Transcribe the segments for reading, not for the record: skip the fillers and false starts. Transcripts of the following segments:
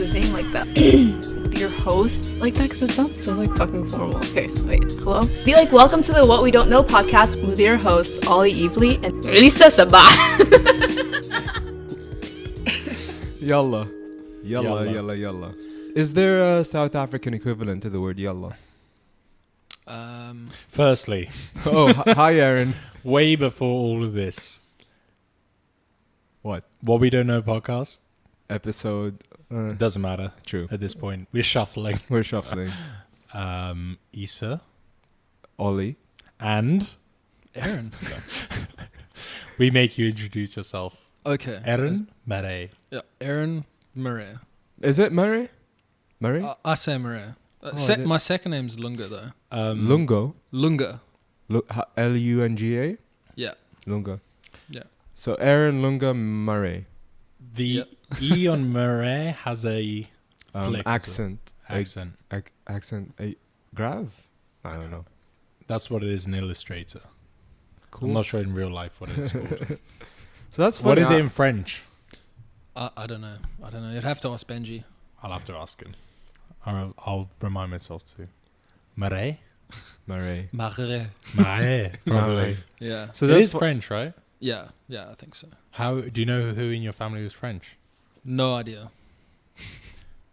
his name like that. Your host like that because it sounds so like fucking formal. Okay, wait, hello? Be like, welcome to the What We Don't Know podcast with your hosts, Ollie Evely and Lisa Sabah. Yalla. Yalla. Is there a South African equivalent to the word yalla? Firstly, hi Aaron. way before all of this, What? What We Don't Know podcast, Episode? it doesn't matter. True. At this point, we're shuffling. We're shuffling. Issa Ollie. and Aaron. we make you introduce yourself. Okay. Aaron Mare. Yeah, Aaron Mare. Is it Mare? Mare? I say Mare. My second name's Lunga though. Lungo. Lunga. Lunga. Yeah. Lunga. Yeah. So Aaron Lunga Mare. The E on Mare has a flick, Accent. accent. Accent. Grave? I don't know. That's what it is in Illustrator. Cool. I'm not sure in real life what it's called. So that's funny. What is it in French? I don't know. You'd have to ask Benji. I'll have to ask him. I'll remind myself too. Mare? Mare. Mare. Mare. Probably. Yeah. So It that's is French, right? Yeah, I think so. How do you know who in your family was French? No idea.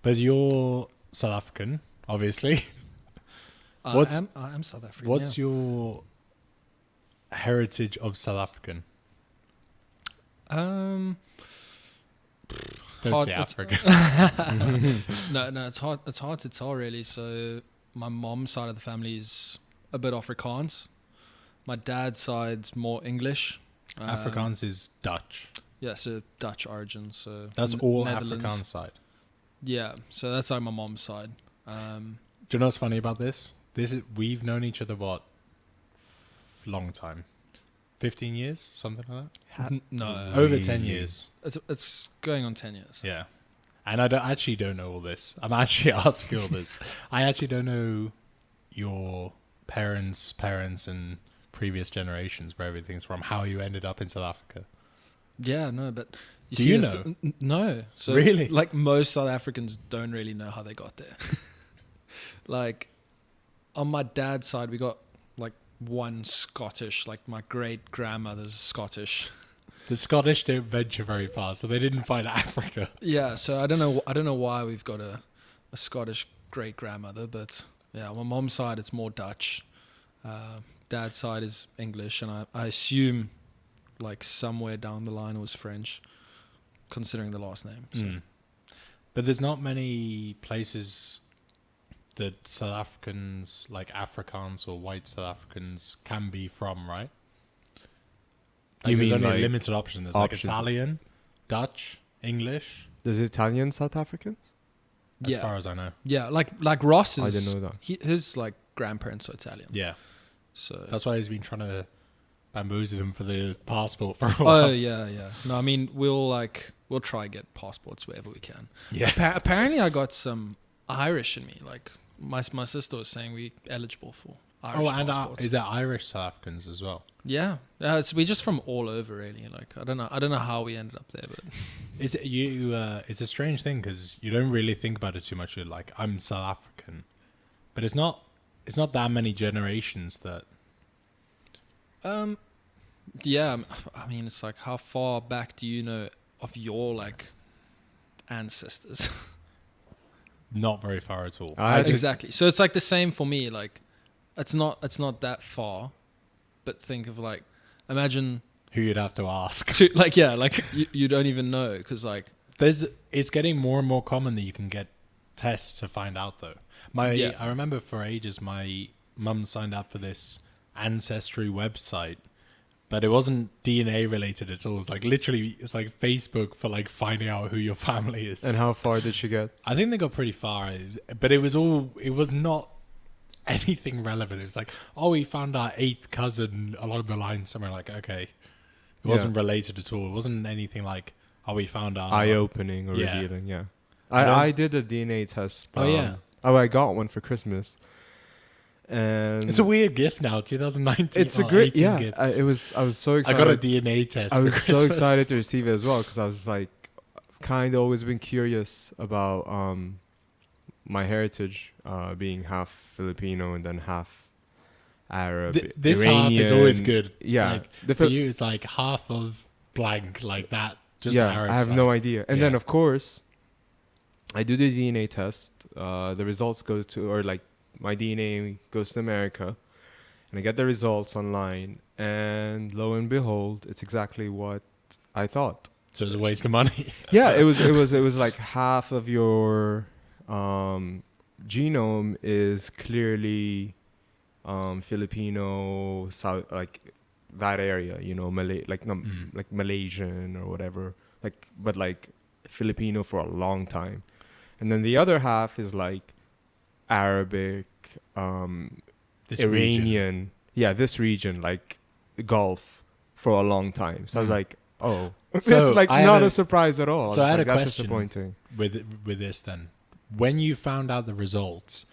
But you're South African, obviously. I am South African. What's your heritage of South African? Hard- Don't say it's- African. No, it's hard to tell really. So my mom's side of the family is a bit Afrikaans. My dad's side's more English. Afrikaans is Dutch. Yeah, so Dutch origin. So That's all Netherlands. Afrikaans side. Yeah, so that's like my mom's side. Do you know what's funny about this? We've known each other long time, 15 years, something like that. No, Over 10 years. it's going on 10 years. Yeah, and I actually don't know all this. I'm actually asking all this. I actually don't know your parents' and previous generations, where everything's from. How you ended up in South Africa? Yeah, no, but Do you know? No. So Really? like most South Africans don't really know how they got there. Like on my dad's side, we got like one Scottish, like my great grandmother's Scottish. The Scottish don't venture very far, so they didn't find Africa. Yeah, so I don't know why we've got a Scottish great grandmother, but yeah, on my mom's side it's more Dutch. Dad's side is English, and I assume like somewhere down the line it was French, considering the last name. So. But there's not many places that South Africans, like Afrikaans or white South Africans, can be from, right? Like, You there's mean only a like limited option. There's options? like Italian, Dutch, English, There's Italian South Africans? as far as I know. Yeah, like Ross is. I didn't know that. His like grandparents are Italian. Yeah. So. That's why he's been trying to bamboozle them for the passport for a while. Oh yeah. No, I mean we'll try and get passports wherever we can. Yeah. Apparently, I got some Irish in me. Like my sister was saying, we eligible for Irish passports. Is that Irish South Africans as well? Yeah. We're just from all over, really. Like I don't know how we ended up there, but It's a strange thing because you don't really think about it too much. You're like, I'm South African, but it's not that many generations that. yeah. I mean, it's like how far back do you know of your like ancestors? Not very far at all. Exactly. So it's like the same for me. Like, it's not that far, but think of like, imagine Who you'd have to ask. you don't even know because like It's getting more and more common that you can get tests to find out though. I remember for ages my mum signed up for this ancestry website, but it wasn't DNA related at all. It's like literally, it's like Facebook for like finding out who your family is. And how far did she get? I think they got pretty far, but it was not anything relevant. It was like, oh, we found our 8th cousin along the line somewhere. Like, okay, it wasn't related at all. It wasn't anything like, oh, we found our Eye-opening or revealing, yeah. I did a DNA test. I got one for Christmas. And it's a weird gift now, 2019. It's a great, yeah. Gifts. I was so excited. I got a DNA test. I was for so Christmas. excited to receive it as well because I was like, kind of always been curious about my heritage, being half Filipino and then half Arab. This Iranian. half is always good. Yeah, like, for you, it's like half of blank, like that. Just Arab I have side. no idea. And then of course, I do the DNA test. The results go to, or like my DNA goes to America, and I get the results online. And lo and behold, it's exactly what I thought. So it was a waste of money. Yeah, it was like half of your genome is clearly Filipino, South, like that area, you know, Malay, like like Malaysian or whatever, like, but like Filipino for a long time, and then the other half is like Arabic, This Iranian, region. this region, like Gulf for a long time. So I was like, oh, So it's like I not had a surprise at all. So I had like, a that's question disappointing. with this then. When you found out the results,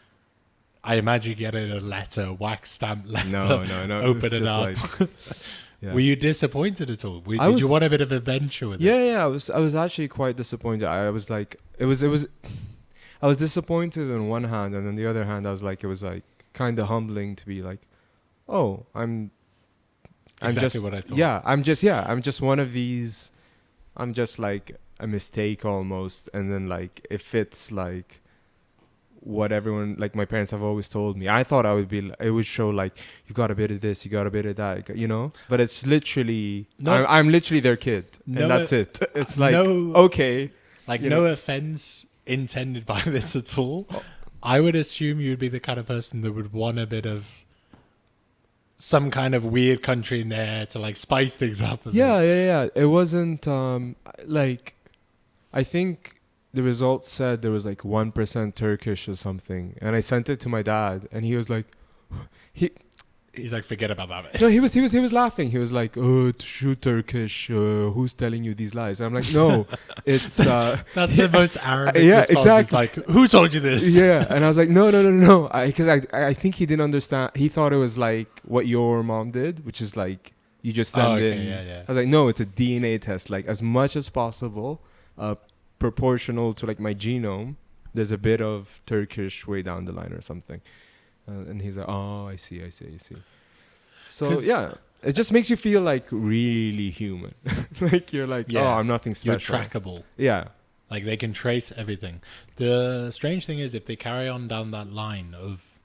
I imagine you get a letter, wax stamp letter. No. Open it up. Like, yeah. Were you disappointed at all? Did was- you want a bit of adventure with it? Yeah, I was actually quite disappointed. I was like, it was I was disappointed on one hand, and on the other hand, I was like, it was like kind of humbling to be like, oh, I'm Exactly just what I thought. I'm just one of these. I'm just like a mistake almost, and then like if it's like what everyone, like my parents have always told me, I thought I would be, it would show like you got a bit of this, you got a bit of that, you know, but it's literally I'm literally their kid, and that's it. It's like okay, like you no know. offense intended by this at all. I would assume you'd be the kind of person that would want a bit of some kind of weird country in there to like spice things up a bit. Yeah. It wasn't like, I think the results said there was like 1% Turkish or something, and I sent it to my dad, and he was like, He's like, forget about that. no, he was laughing. He was like, oh, true Turkish. Who's telling you these lies? I'm like, no, it's That's the most Arabic yeah, response. exactly. It's like, who told you this? Yeah, and I was like, no, because I think he didn't understand. He thought it was like what your mom did, which is like you just send in. Yeah. I was like, no, it's a DNA test. Like as much as possible, proportional to like my genome. There's a bit of Turkish way down the line or something. And he's like, oh, I see. So yeah, it just makes you feel like really human. Like you're like, oh, I'm nothing special. You're trackable. Yeah. Like they can trace everything. The strange thing is, if they carry on down that line of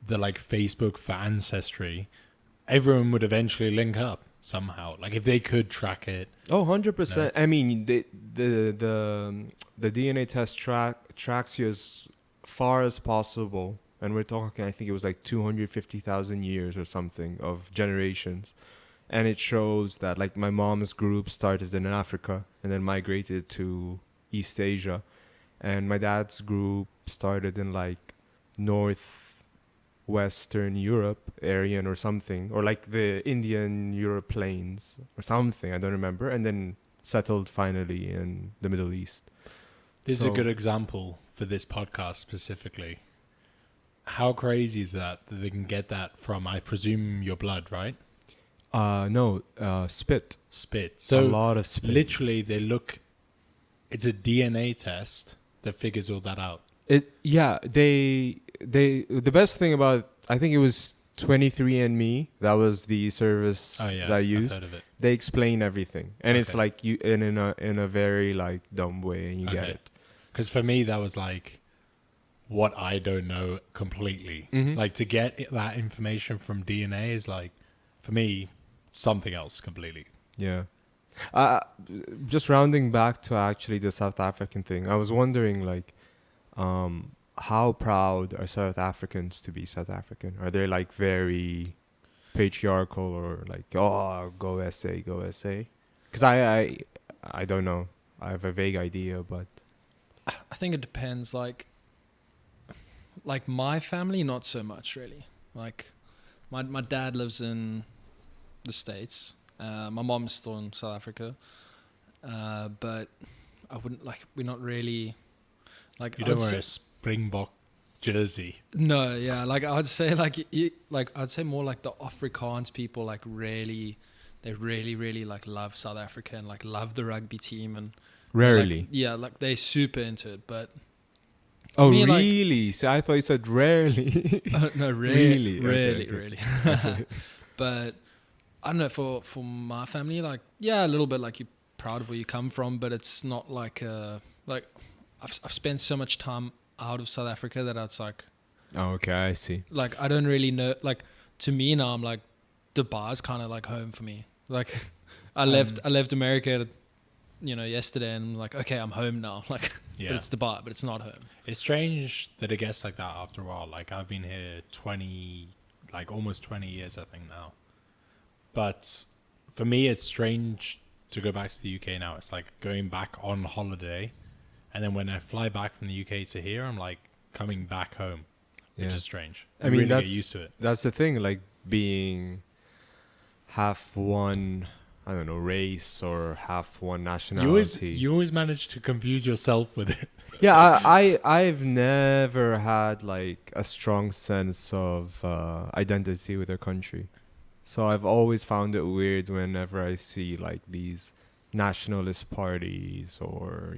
the like Facebook for ancestry, everyone would eventually link up somehow. Like if they could track it. Oh, 100%. I mean, the DNA test tracks you as far as possible. And we're talking, I think it was like 250,000 years or something of generations. And it shows that like my mom's group started in Africa and then migrated to East Asia. And my dad's group started in like northwestern Europe, Aryan or something. Or like the Indian Europe plains or something, I don't remember. And then settled finally in the Middle East. This is a good example for this podcast specifically. How crazy is that they can get that from, I presume, your blood, right? No, spit. Spit. So a lot of spit. Literally, it's a DNA test that figures all that out. The best thing about, I think it was 23andMe, that was the service that I used. I've heard of it. They explain everything, and it's like you in a very like dumb way, and you get it. Because for me, that was like what I don't know completely. Mm-hmm. Like to get that information from DNA is like, for me, something else completely. Yeah. Just rounding back to actually the South African thing, I was wondering like, how proud are South Africans to be South African? Are they like very patriarchal or like, oh, go SA? Because I don't know. I have a vague idea, but I think it depends. Like my family, not so much really. Like my dad lives in the States. My mom's still in South Africa. But I wouldn't like. We're not really like. You don't wear a Springbok jersey. No, yeah. Like I'd say I'd say more like the Afrikaans people like really, they really like love South Africa and like love the rugby team and Rarely. Like, yeah, like they're super into it, but Oh, me, like- really? So I thought you said rarely. no, Really? rarely, Okay, really. Okay. But I don't know, for my family, like, yeah, a little bit, like, you're proud of where you come from, but it's not like like I've spent so much time out of South Africa that it's like Oh, okay, I see. I don't really know, like, to me now I'm like Dubai's kind of like home for me. Like I left America, yesterday, and I'm like, okay, I'm home now. Like, Yeah. but it's Dubai, but it's not home. It's strange that it gets like that after a while. Like I've been here almost 20 years, I think now. But for me, it's strange to go back to the UK now. It's like going back on holiday, and then when I fly back from the UK to here, I'm like coming back home, which Yeah. is strange. I mean, really that's get used to it. That's the thing, like being half one, I don't know, race or half one nationality. You always manage to confuse yourself with it. Yeah, I've never had like a strong sense of identity with a country. So I've always found it weird whenever I see like these nationalist parties or,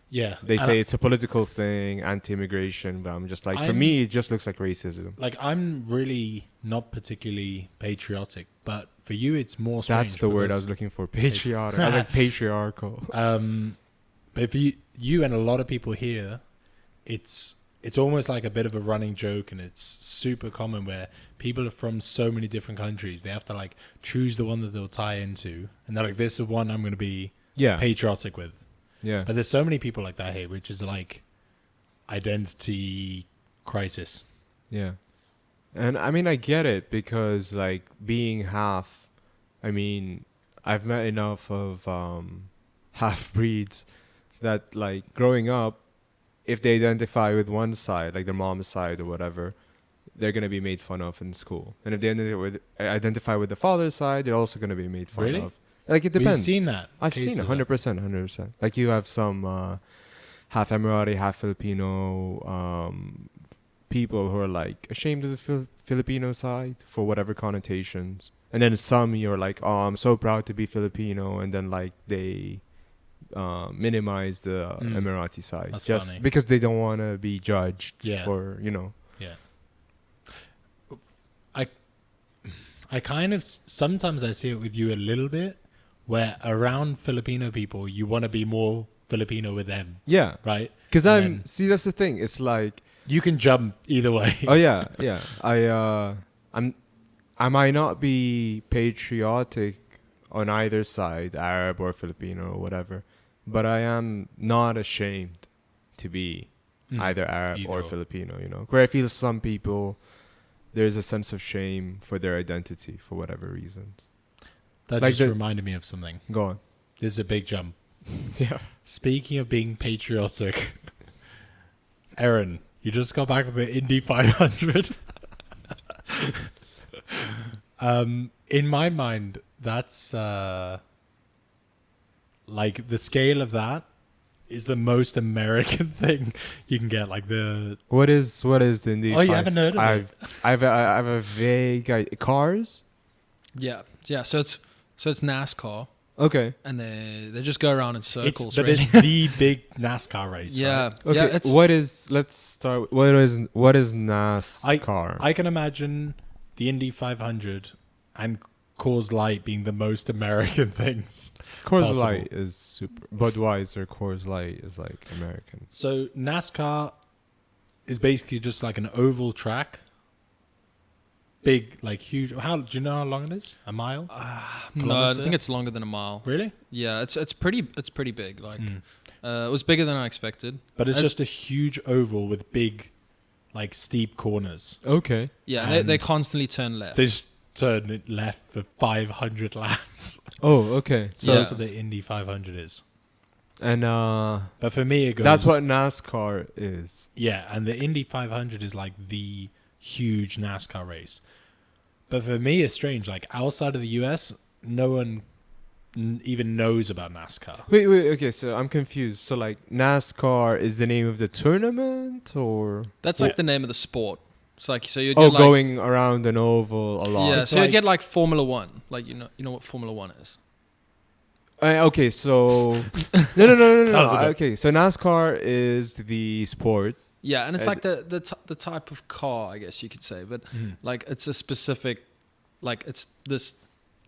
Yeah, they and say it's a political thing, anti-immigration, but I'm just like, for I'm- me, it just looks like racism. like I'm really not particularly patriotic, but for you, it's more strange. That's the word I because- was looking for, patriotic. I was like patriarchal. But if you and a lot of people here, it's almost like a bit of a running joke, and it's super common where people are from so many different countries. They have to like choose the one that they'll tie into, and they're like, "This is one I'm going to be Yeah, patriotic with." yeah. But there's so many people like that here, which is like identity crisis. Yeah. And I mean, I get it because, like, being half, I mean, I've met enough of half breeds that, like, growing up, if they identify with one side, like their mom's side or whatever, they're going to be made fun of in school. And if they identify with the father's side, they're also going to be made fun Really? of. Like, it We've depends. seen that. I've seen case it, of that. 100%. Like, you have some half Emirati, half Filipino people who are like ashamed of the Filipino side for whatever connotations, and then some you're like, oh, I'm so proud to be Filipino, and then like they minimize the Emirati side That's just funny. because they don't want to be judged Yeah. for Yeah. I kind of sometimes I see it with you a little bit, where around Filipino people you want to be more Filipino with them, yeah, right? because And then see, that's the thing, it's like, you can jump either way. oh yeah, I might not be patriotic on either side, Arab or Filipino or whatever, but I am not ashamed to be either Arab Either or or. Filipino, where I feel some people, there's a sense of shame for their identity for whatever reasons. That Like just the- reminded me of something. Go on. This is a big jump. Yeah. Speaking of being patriotic, Aaron, you just got back from the Indy 500. In my mind, that's like the scale of that is the most American thing you can get. Like the What is the Indy? Oh, you haven't heard of it? I have a vague idea. Cars? Yeah. So it's NASCAR, Okay. and they just go around in circles. but really. it's the big NASCAR race. Yeah. right? Okay. Yeah. It's Let's start. What is NASCAR? I can imagine the Indy 500 and Coors Light being the most American things. Coors possible. Light is super. Budweiser, Coors Light is like American. So NASCAR is basically just like an oval track. Big, like huge. How do you know how long it is? A mile? no, I Kilometer? think it's longer than a mile. Really? Yeah, it's pretty big. Like it was bigger than I expected. But it's just a huge oval with big, like steep corners. Okay. Yeah, And they constantly turn left. They just turn it left for 500 laps. Oh, okay. So Yeah. that's what the Indy 500 is. And But for me, it goes. that's what NASCAR is. Yeah, and the Indy 500 is like the huge NASCAR race. But for me, it's strange. Like outside of the US, no one even knows about NASCAR. Wait. Okay, so I'm confused. So like NASCAR is the name of the tournament, or That's Yeah. like the name of the sport. It's like so you get like going around an oval a lot? yeah, It's so you like- get like Formula One. Like you know what Formula One is. Okay, so no. That was a bit- Okay, so NASCAR is the sport. Yeah, and it's Uh, like the type of car, I guess you could say, but like it's a specific, like it's this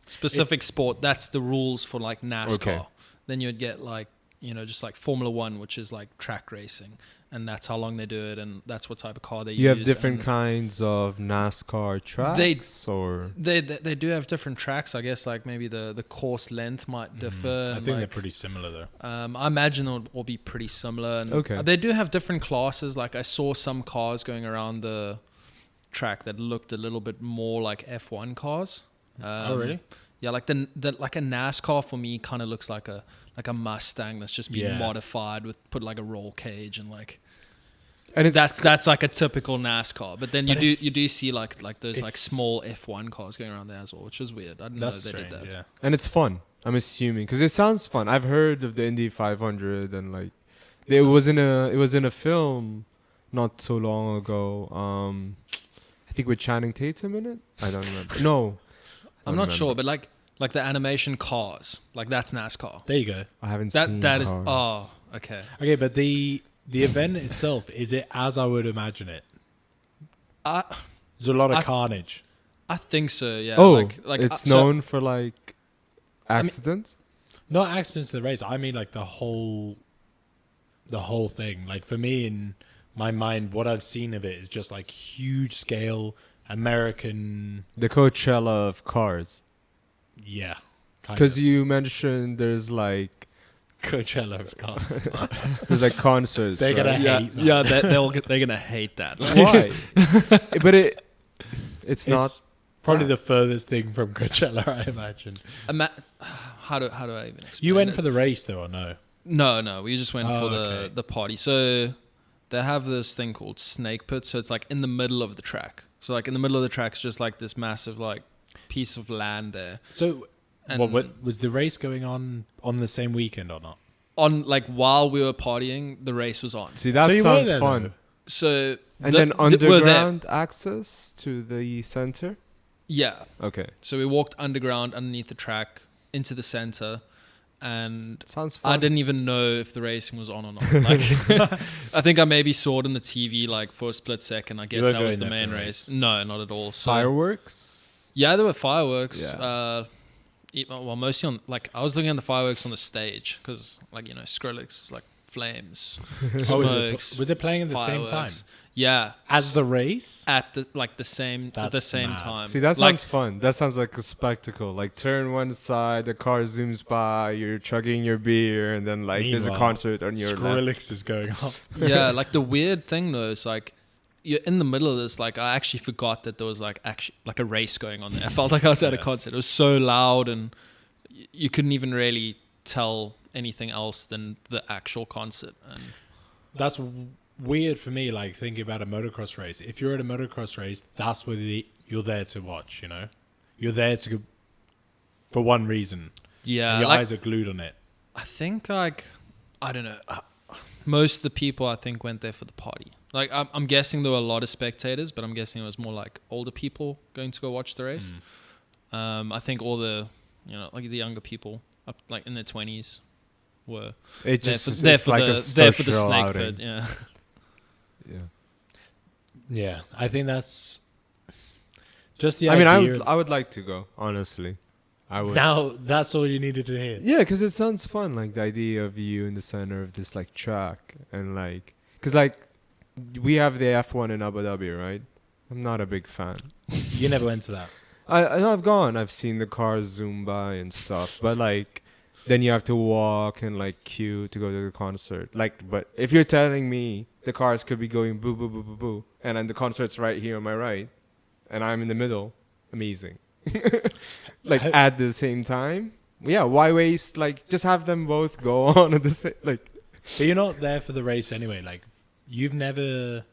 specific sport. That's the rules for like NASCAR. Okay. Then you'd get like just like Formula One, which is like track racing, and that's how long they do it, and that's what type of car they use. You have different and kinds of NASCAR tracks, or They do have different tracks, I guess. Like maybe the course length might differ. I and, think they're like, pretty similar though. I imagine it will be pretty similar. And Okay. They do have different classes. Like I saw some cars going around the track that looked a little bit more like F1 cars. Oh really? Yeah, like the like a NASCAR for me kind of looks like a Mustang that's just been Yeah. modified with put like a roll cage and like and it's that's like a typical NASCAR. But then you But do it's- see like those like it's- small F1 cars going around there as well, which is weird. I didn't know That's they strange. did that. Yeah. and it's fun. I'm assuming because it sounds fun. I've heard of the Indy 500 and like it was in a film not so long ago. I think with Channing Tatum in it. I don't remember. No, I'm not sure, but like the animation cars, like that's NASCAR. There you go. I haven't seen That is Cars. okay. Okay, but the event itself, is it as I would imagine it? There's a lot of carnage. I think so. Yeah. Oh, like it's so- known for like accidents. Not accidents to the race. I mean like the whole thing. Like for me in my mind, what I've seen of it is just like huge scale American. The Coachella of cars. Yeah. Because you mentioned there's like Coachella of cars. there's like concerts. They're gonna right? hate that. Yeah, they're gonna hate that. Why? But it's not. It's probably the furthest thing from Coachella, I imagine. How do I even explain You went it? for the race though, or no? No, we just went Oh, for okay. the party. So they have this thing called Snake Pit. So it's like in the middle of the track. So like in the middle of the track is just like this massive like piece of land there. So, And- what was the race going on the same weekend or not? On like while we were partying, the race was on. See, that So you were sounds there, fun. though? So And the- then we're there. underground access to the center. Yeah. Okay, So we walked underground underneath the track into the center, and sounds fun. I didn't even know if the racing was on or not. Like, I think I maybe saw it on the TV like for a split second. I guess weren't that was the going there main for the race. No, not at all. So, Fireworks. yeah, there were fireworks. Yeah. Well, mostly on like I was looking at the fireworks on the stage because like Skrillex is like flames, Oh, smokes. was it playing at the same time fireworks. Yeah, as the race? at the same That's mad. time. See, that like, sounds fun. That sounds like a spectacle. Like turn one side, the car zooms by, you're chugging your beer, and then like there's a Meanwhile, concert on your left. Skrillex is going up. yeah, like the weird thing though is like you're in the middle of this. Like I actually forgot that there was like actually like a race going on there. I felt like I was at a Yeah. concert. It was so loud and you couldn't even really tell anything else than the actual concert. And That's weird for me, like thinking about a motocross race. If you're at a motocross race, that's what you're there to watch, You're there to for one reason. yeah, Your like, eyes are glued on it. I think like I don't know. Most of the people I think went there for the party. Like I'm guessing there were a lot of spectators, but I'm guessing it was more like older people going to go watch the race. I think all the like the younger people up like in their 20s were It there just for, it's there for like the a there for the social snake outing. pit. Yeah. Yeah. Yeah, I think that's just the I mean, idea. I would like to go. Honestly, I would. Now that's all you needed to hear. Yeah, because it sounds fun. Like the idea of you in the center of this like track and like, because like we have the F1 in Abu Dhabi, right? I'm not a big fan. You never went to that. I know I've gone. I've seen the cars zoom by and stuff, but like then you have to walk and like queue to go to the concert. Like, but if you're telling me the cars could be going boo boo boo boo boo, and then the concert's right here on my right, and I'm in the middle, amazing. Like at the same time, yeah. Why waste? Like just have them both go on at the same. Like, But you're not there for the race anyway. Like, you've never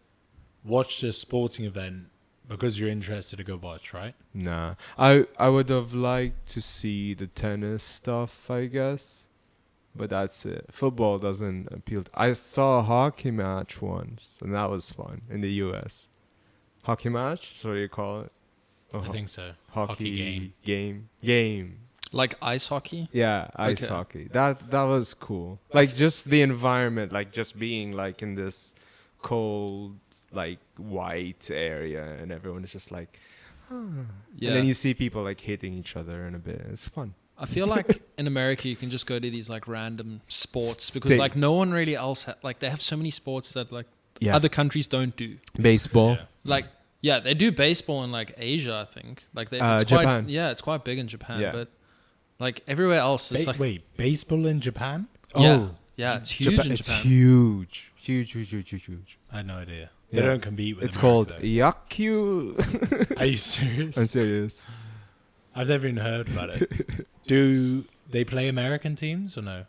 watched a sporting event because you're interested to go watch, right? nah. I would have liked to see the tennis stuff, I guess, but that's it. Football doesn't appeal. I saw a hockey match once, and that was fun in the U.S. Hockey match, so you call it? I think so. Hockey game. Like ice hockey? Yeah, ice Okay. hockey. That was cool. Like just the environment, like just being like in this cold, like white area, and everyone is just like, Yeah. and then you see people like hitting each other in a bit. It's fun. I feel like in America you can just go to these like random sports because State. like no one really else like they have so many sports that like Yeah, other countries don't do. baseball. Yeah. Like yeah, they do baseball in like Asia, I think. Like they it's Japan. Quite, yeah, it's quite big in Japan, Yeah. but like everywhere else it's like Wait, baseball in Japan? yeah, yeah, it's huge in It's Japan. huge, huge, huge, huge, huge, huge. I had no idea. They Yeah. don't compete with It's called America, Yakyu. though. Are you serious? I'm serious. I've never even heard about it. Do they play American teams or no?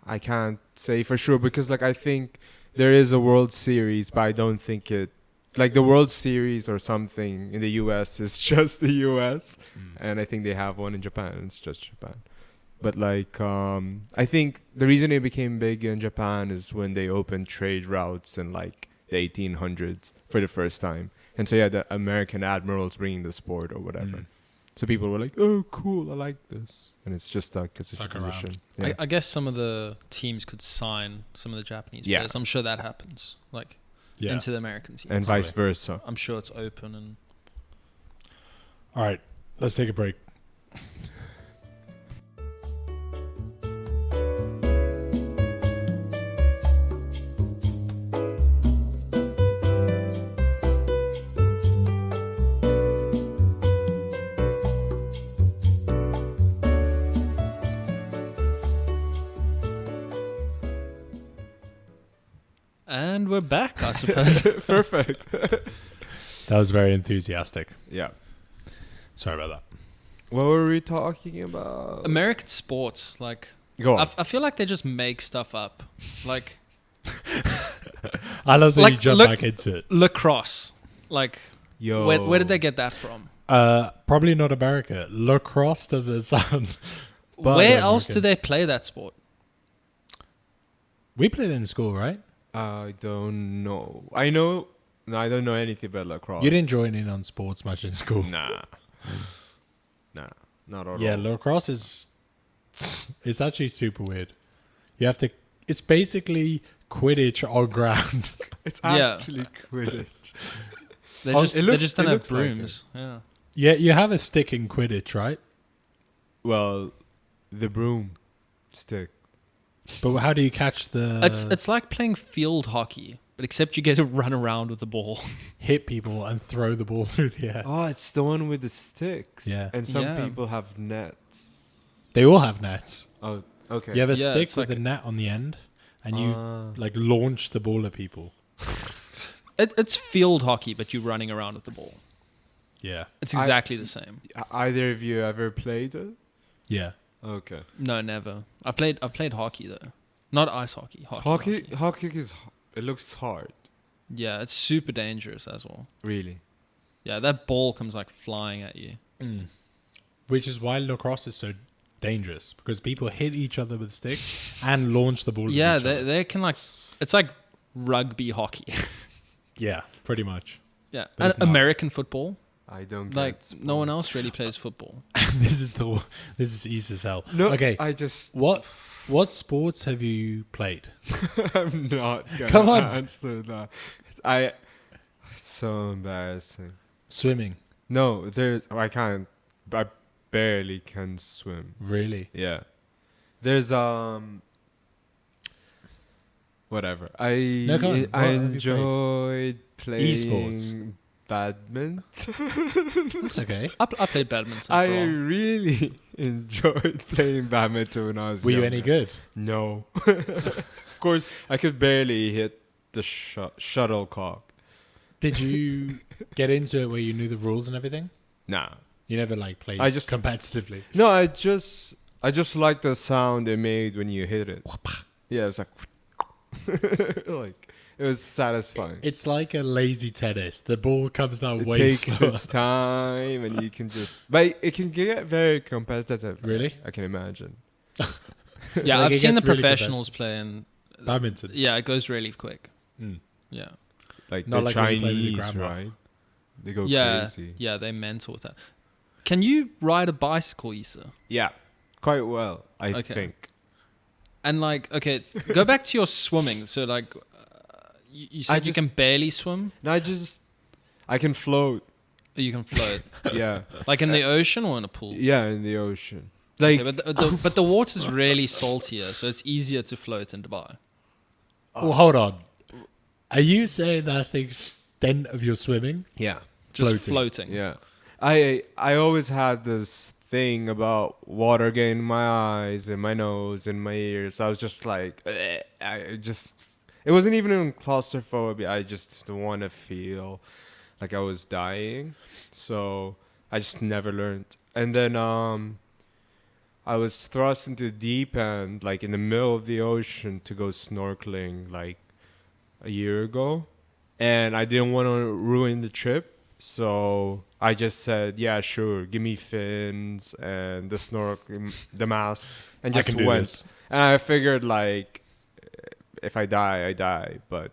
I can't say for sure because like I think there is a World Series, but I don't think it like the World Series or something in the US is just the US, and I think they have one in Japan. It's just Japan. But like I think the reason it became big in Japan is when they opened trade routes in like the 1800s for the first time. And so yeah, the American admirals bringing the sport or whatever. So people were like, "Oh, cool! I like this," and it's just like it's a Stuck around. tradition. Yeah. I guess some of the teams could sign some of the Japanese Yeah. players. I'm sure that happens. Like Yeah. into the American teams. And vice versa. I'm sure it's open and All right, let's take a break. and we're back, I suppose. Perfect. That was very enthusiastic. Yeah. Sorry about that. What were we talking about? American sports, like Go on. I feel like they just make stuff up. Like I love that Like, you jump look- back into it. lacrosse. Like Yo. where did they get that from? Probably not America. Lacrosse doesn't sound. But- Where else American. do they play that sport? We played it in school, right? I don't know. I know. No, I don't know anything about lacrosse. You didn't join in on sports much in school. Nah. Nah. Not at Yeah, all. lacrosse is. It's actually super weird. You have to. It's basically Quidditch on ground. It's Yeah. actually Quidditch. They Oh, just it they looks- just don't it have looks like it. brooms. Yeah. Yeah, you have a stick in Quidditch, right? Well, the broom stick. But how do you catch the? It's like playing field hockey, but except you get to run around with the ball. hit people and throw the ball through the air. Oh, it's the one with the sticks. Yeah. And some Yeah. people have nets. They all have nets. Oh, okay. You have a Yeah, stick it's with like a net on the end, and you like launch the ball at people. It's field hockey, but you're running around with the ball. Yeah, It's exactly the same. Either of you ever played it? yeah. Okay. No, never. I've played hockey though, not ice hockey. Hockey is. It looks hard. Yeah, it's super dangerous as well. Really. Yeah, that ball comes like flying at you. Which is why lacrosse is so dangerous, because people hit each other with sticks and launch the ball. Yeah, at each other. they can like it's like rugby hockey. Yeah, pretty much. Yeah, But and it's not. American football. I don't Like get no one sports. else really plays football. This is easy as hell. No. Okay. I just. What sports have you played? I'm not gonna Come on. answer that. It's so embarrassing. Swimming. No, I can't. I barely can swim. Really? Yeah. There's whatever. I No, come on. What I have you played? enjoyed playing Esports. badminton. That's okay. I played badminton. I for a while. really enjoyed playing badminton when I was Were you younger. any good? No. Of course, I could barely hit the shuttlecock. Did you get into it where you knew the rules and everything? Nah. You never like played I just- competitively. No, I just like the sound it made when you hit it. Yeah, it was like like it was satisfying. It's like a lazy tennis. The ball comes down It way takes slower. its time, and you can just. But it can get very competitive. Really? I can imagine. Yeah, Like, I've it seen the gets really professionals play, and Badminton. yeah, it goes really quick. Mm. Yeah, Like Not the like when you play with your Chinese, grandma. right? They go yeah, crazy. yeah. They mental with that. Can you ride a bicycle, Issa? Yeah, quite well, I Okay. think. And like, okay, go back to your swimming. So like, you said you can barely swim. No, I can float. Or you can float, Yeah, like in the ocean or in a pool. yeah, in the ocean. Like, Okay, but the water's really saltier, so it's easier to float in Dubai. Well, hold on. Are you saying that's the extent of your swimming? yeah, Just floating. yeah. I always had this thing about water getting in my eyes, in my nose, in my ears. I was just like, it wasn't even in claustrophobia. I just don't want to feel like I was dying. So I just never learned. And then I was thrust into the deep end, like in the middle of the ocean, to go snorkeling like a year ago. And I didn't want to ruin the trip. So I just said, yeah, sure, give me fins and the snorkel, the mask, and just went. This. And I figured, like, if I die, I die. But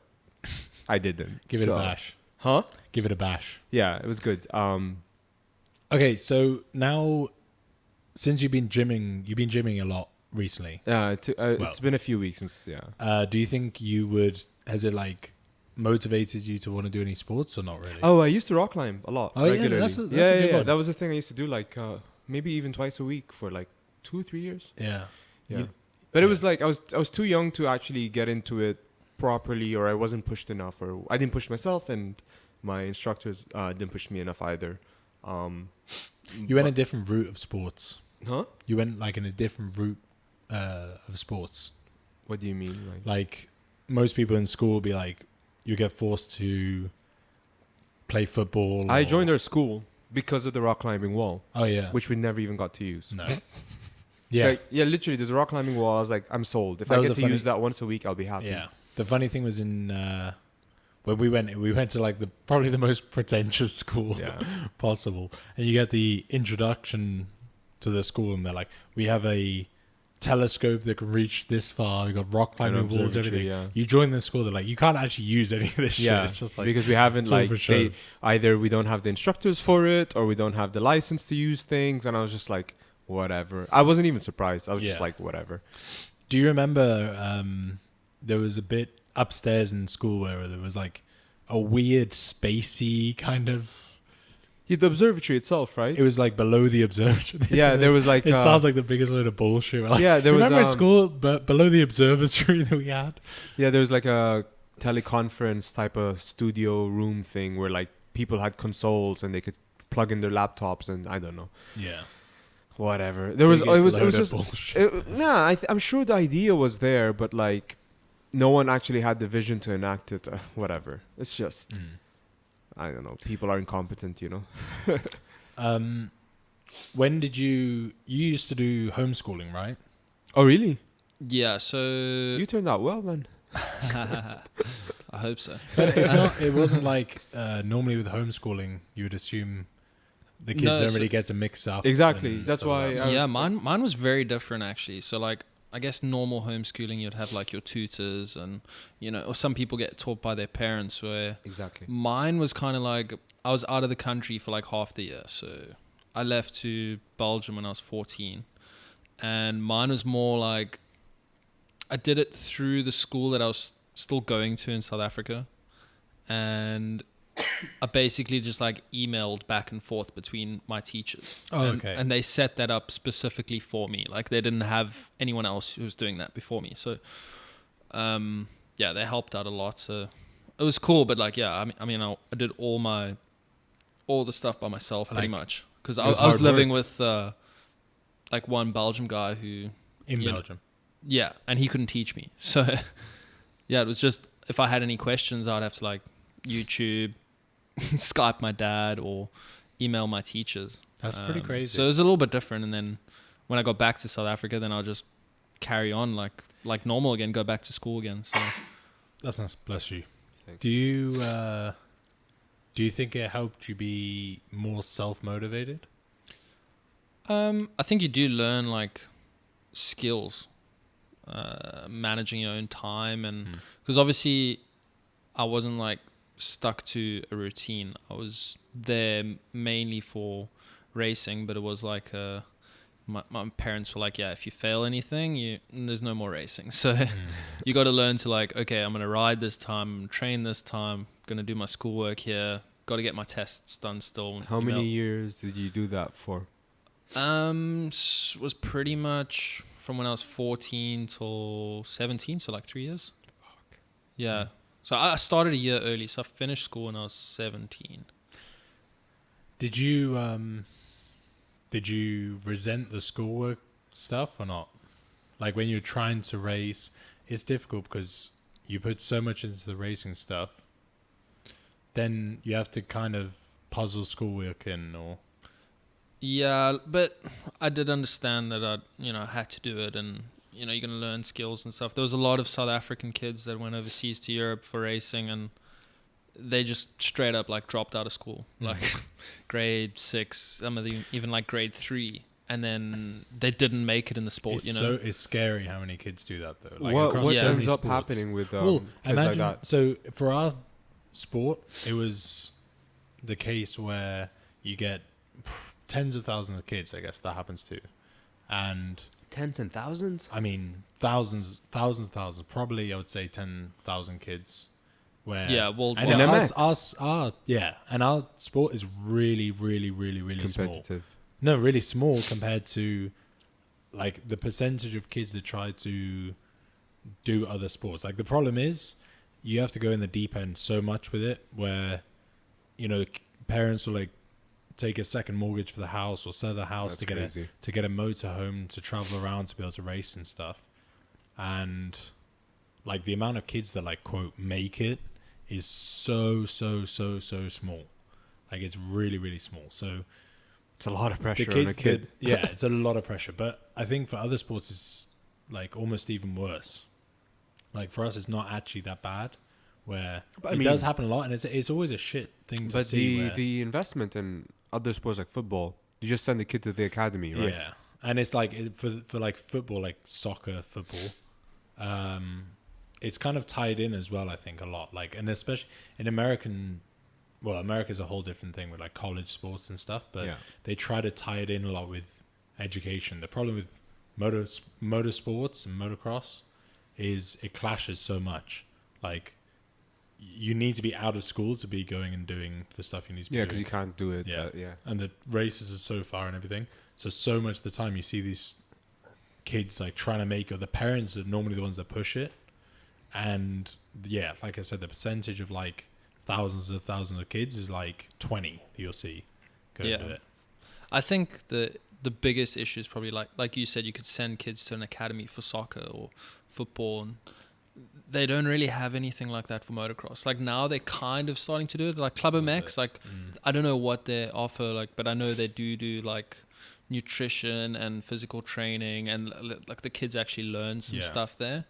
I didn't. Give it a bash. Huh? Give it a bash. Yeah, it was good. Okay, so now, since you've been gymming a lot recently. Yeah, it's been a few weeks since, yeah. Do you think has it like motivated you to want to do any sports or not really? Oh, I used to rock climb a lot. Oh, yeah, regularly. that's a good one. That was the thing I used to do, like, maybe even twice a week for like 2 or 3 years. Yeah. Yeah. But it was like, I was too young to actually get into it properly, or I wasn't pushed enough, or I didn't push myself, and my instructors didn't push me enough either. You went a different route of sports. Huh? You went like in a different route of sports. What do you mean? Like most people in school will be like, you get forced to play football. I joined our school because of the rock climbing wall. Oh yeah. Which we never even got to use. No. Yeah. Like, yeah, literally, there's a rock climbing wall. I was like, I'm sold. If I get to use that once a week, I'll be happy. Yeah. The funny thing was in when we went to like probably the most pretentious school possible, and you get the introduction to the school, and they're like, we have a telescope that can reach this far. We got rock climbing walls, everything. Yeah. You join the school, they're like, you can't actually use any of this shit. It's just like, because we haven't either we don't have the instructors for it, or we don't have the license to use things. And I was just like, whatever. I wasn't even surprised. I was just like, whatever. Do you remember there was a bit upstairs in school where there was like a weird spacey kind of... The observatory itself, right? It was like below the observatory. There was like... It sounds like the biggest load of bullshit. Like, there was... Remember school below the observatory that we had? Yeah, there was like a teleconference type of studio room thing where like people had consoles and they could plug in their laptops, and I don't know. Yeah. Whatever. There was... It was just... bullshit. I'm sure the idea was there, but like no one actually had the vision to enact it. Whatever. It's just... I don't know. People are incompetent, you know. When did you used to do homeschooling, right? Oh, really? Yeah. So you turned out well then. I hope so. But it's not. It wasn't like normally with homeschooling, you would assume the kids don't really get to mix up. Exactly. That's why. Mine was very different actually. So like, I guess normal homeschooling, you'd have like your tutors and, you know, or some people get taught by their parents, where exactly mine was kind of like, I was out of the country for like half the year. So I left to Belgium when I was 14, and mine was more like, I did it through the school that I was still going to in South Africa. And I basically just like emailed back and forth between my teachers. And they set that up specifically for me. Like they didn't have anyone else who was doing that before me. So, they helped out a lot. So it was cool. But like, I did all the stuff by myself pretty much. Because I was living with like one Belgian guy who... In Belgium? Yeah, and he couldn't teach me. So yeah, it was just, if I had any questions, I'd have to like YouTube... Skype my dad or email my teachers. That's pretty crazy. So it was a little bit different. And then when I got back to South Africa, then I'll just carry on like normal again, go back to school again. So that's nice. Bless you. Do you think it helped you be more self-motivated? I think you do learn like skills, managing your own time, and because obviously I wasn't like stuck to a routine. I was there mainly for racing, but it was like my parents were like, yeah, if you fail anything, there's no more racing. So you got to learn to like, okay, I'm going to ride this time, train this time, going to do my schoolwork here, got to get my tests done still. How many years did you do that for? Was pretty much from when I was 14 till 17, so like 3 years. Fuck. Yeah. So I started a year early, so I finished school when I was 17. Did you resent the schoolwork stuff or not? Like when you're trying to race, it's difficult because you put so much into the racing stuff. Then you have to kind of puzzle schoolwork in, or yeah, but I did understand that I had to do it, and you're going to learn skills and stuff. There was a lot of South African kids that went overseas to Europe for racing, and they just straight up like dropped out of school, like grade 6, some of them even like grade 3, and then they didn't make it in the sport. So it's scary how many kids do that though. Like What so ends many up sports. happening with Well, kids imagine, like that? so for our sport, it was the case where you get tens of thousands of kids, I guess that happens to, and Tens and thousands? I mean thousands, probably I would say 10,000 kids. Where worldwide. and MX. and our sport is really, really, really, really small. Competitive. No, really small compared to like the percentage of kids that try to do other sports. Like the problem is you have to go in the deep end so much with it, where parents will like take a second mortgage for the house or sell the house That's to get a motorhome to travel around to be able to race and stuff. And like the amount of kids that like quote make it is so small. Like it's really, really small. So It's a lot of pressure the on a kid. yeah, it's a lot of pressure. But I think for other sports, it's like almost even worse. Like for us, it's not actually that bad. Where it does happen a lot, and it's always a shit thing to see. But the investment in other sports like football, you just send the kid to the academy, right? Yeah, and it's like for like football, like soccer, football. It's kind of tied in as well, I think, a lot. Like, and especially in America's a whole different thing with like college sports and stuff, but they try to tie it in a lot with education. The problem with motorsports and motocross is it clashes so much. Like, you need to be out of school to be going and doing the stuff you need to be doing. Yeah, because you can't do it. And the races are so far and everything. So much of the time you see these kids like trying to make it. The parents are normally the ones that push it. And yeah, like I said, the percentage of like thousands of kids is like 20 that you'll see go to it. I think the biggest issue is probably like you said, you could send kids to an academy for soccer or football, and they don't really have anything like that for motocross. Like now they're kind of starting to do it, like Club MX. Like I don't know what they offer, like, but I know they do like nutrition and physical training, and like the kids actually learn some stuff there.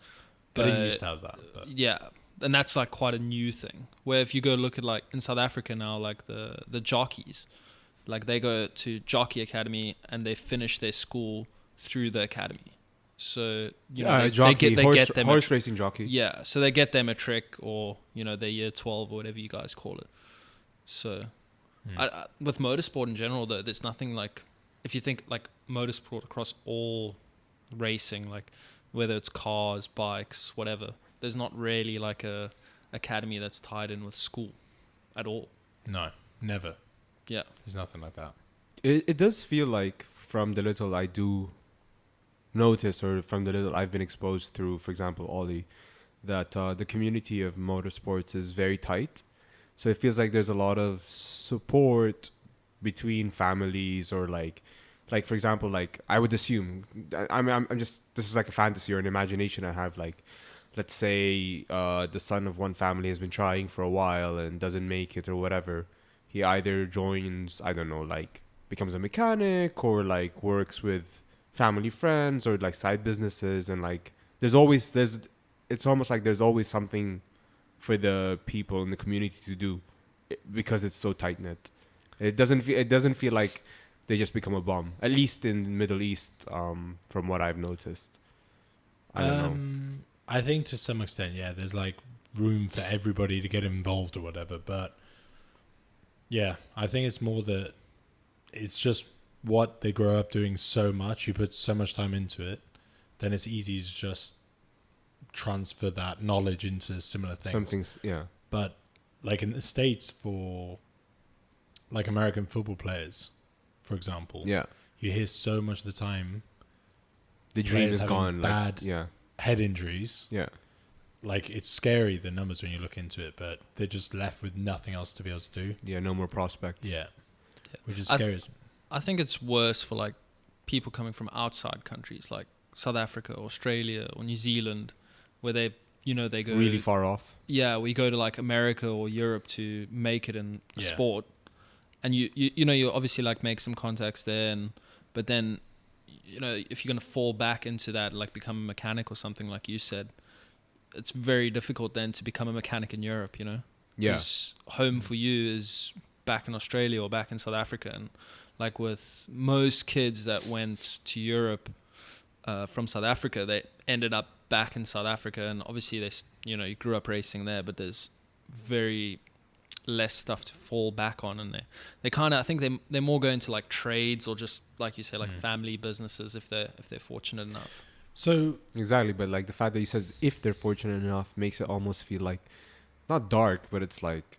But they didn't used to have that. But. Yeah, and that's like quite a new thing. Where if you go look at like in South Africa now, like the jockeys, like they go to jockey academy and they finish their school through the academy. So they get their horse racing jockey. Yeah, so they get their matric or their year 12 or whatever you guys call it. So with motorsport in general, though, there's nothing like, if you think like motorsport across all racing, like whether it's cars, bikes, whatever, there's not really like a academy that's tied in with school at all. No, never. Yeah, there's nothing like that. It does feel like, from the little I do notice, or from the little I've been exposed through, for example, Ollie, that the community of motorsports is very tight. So it feels like there's a lot of support between families, or like for example, like I would assume, I'm just, this is like a fantasy or an imagination I have, like let's say the son of one family has been trying for a while and doesn't make it or whatever. He either joins, I don't know, like becomes a mechanic, or like works with family friends, or like side businesses, and like it's almost like there's always something for the people in the community to do, because it's so tight knit. It doesn't feel like they just become a bomb, at least in the Middle East, from what I've noticed. I don't know. I think to some extent, yeah, there's like room for everybody to get involved or whatever, but yeah, I think it's more that it's just what they grow up doing so much, you put so much time into it, then it's easy to just transfer that knowledge into similar things. Something's, yeah. But like in the States, for like American football players, for example, Yeah. you hear so much of the time The dream players is having gone. bad yeah. head injuries. Yeah. Like, it's scary, the numbers, when you look into it, but they're just left with nothing else to be able to do. Yeah. No more prospects. Yeah. Which is I scary. I think it's worse for like people coming from outside countries like South Africa, Australia, or New Zealand, where they go Really far off. Yeah, we go to like America or Europe to make it in Yeah. sport, and you obviously like make some contacts there, but then if you're gonna fall back into that, like become a mechanic or something like you said, it's very difficult then to become a mechanic in Europe. Yeah. 'Cause home for you is back in Australia or back in South Africa, and like with most kids that went to Europe from South Africa, they ended up back in South Africa, and obviously you grew up racing there, but there's very less stuff to fall back on, and they kind of, I think they're more going to like trades or just like you say, like family businesses if they're fortunate enough. So Exactly. But like the fact that you said if they're fortunate enough makes it almost feel like not dark, but it's like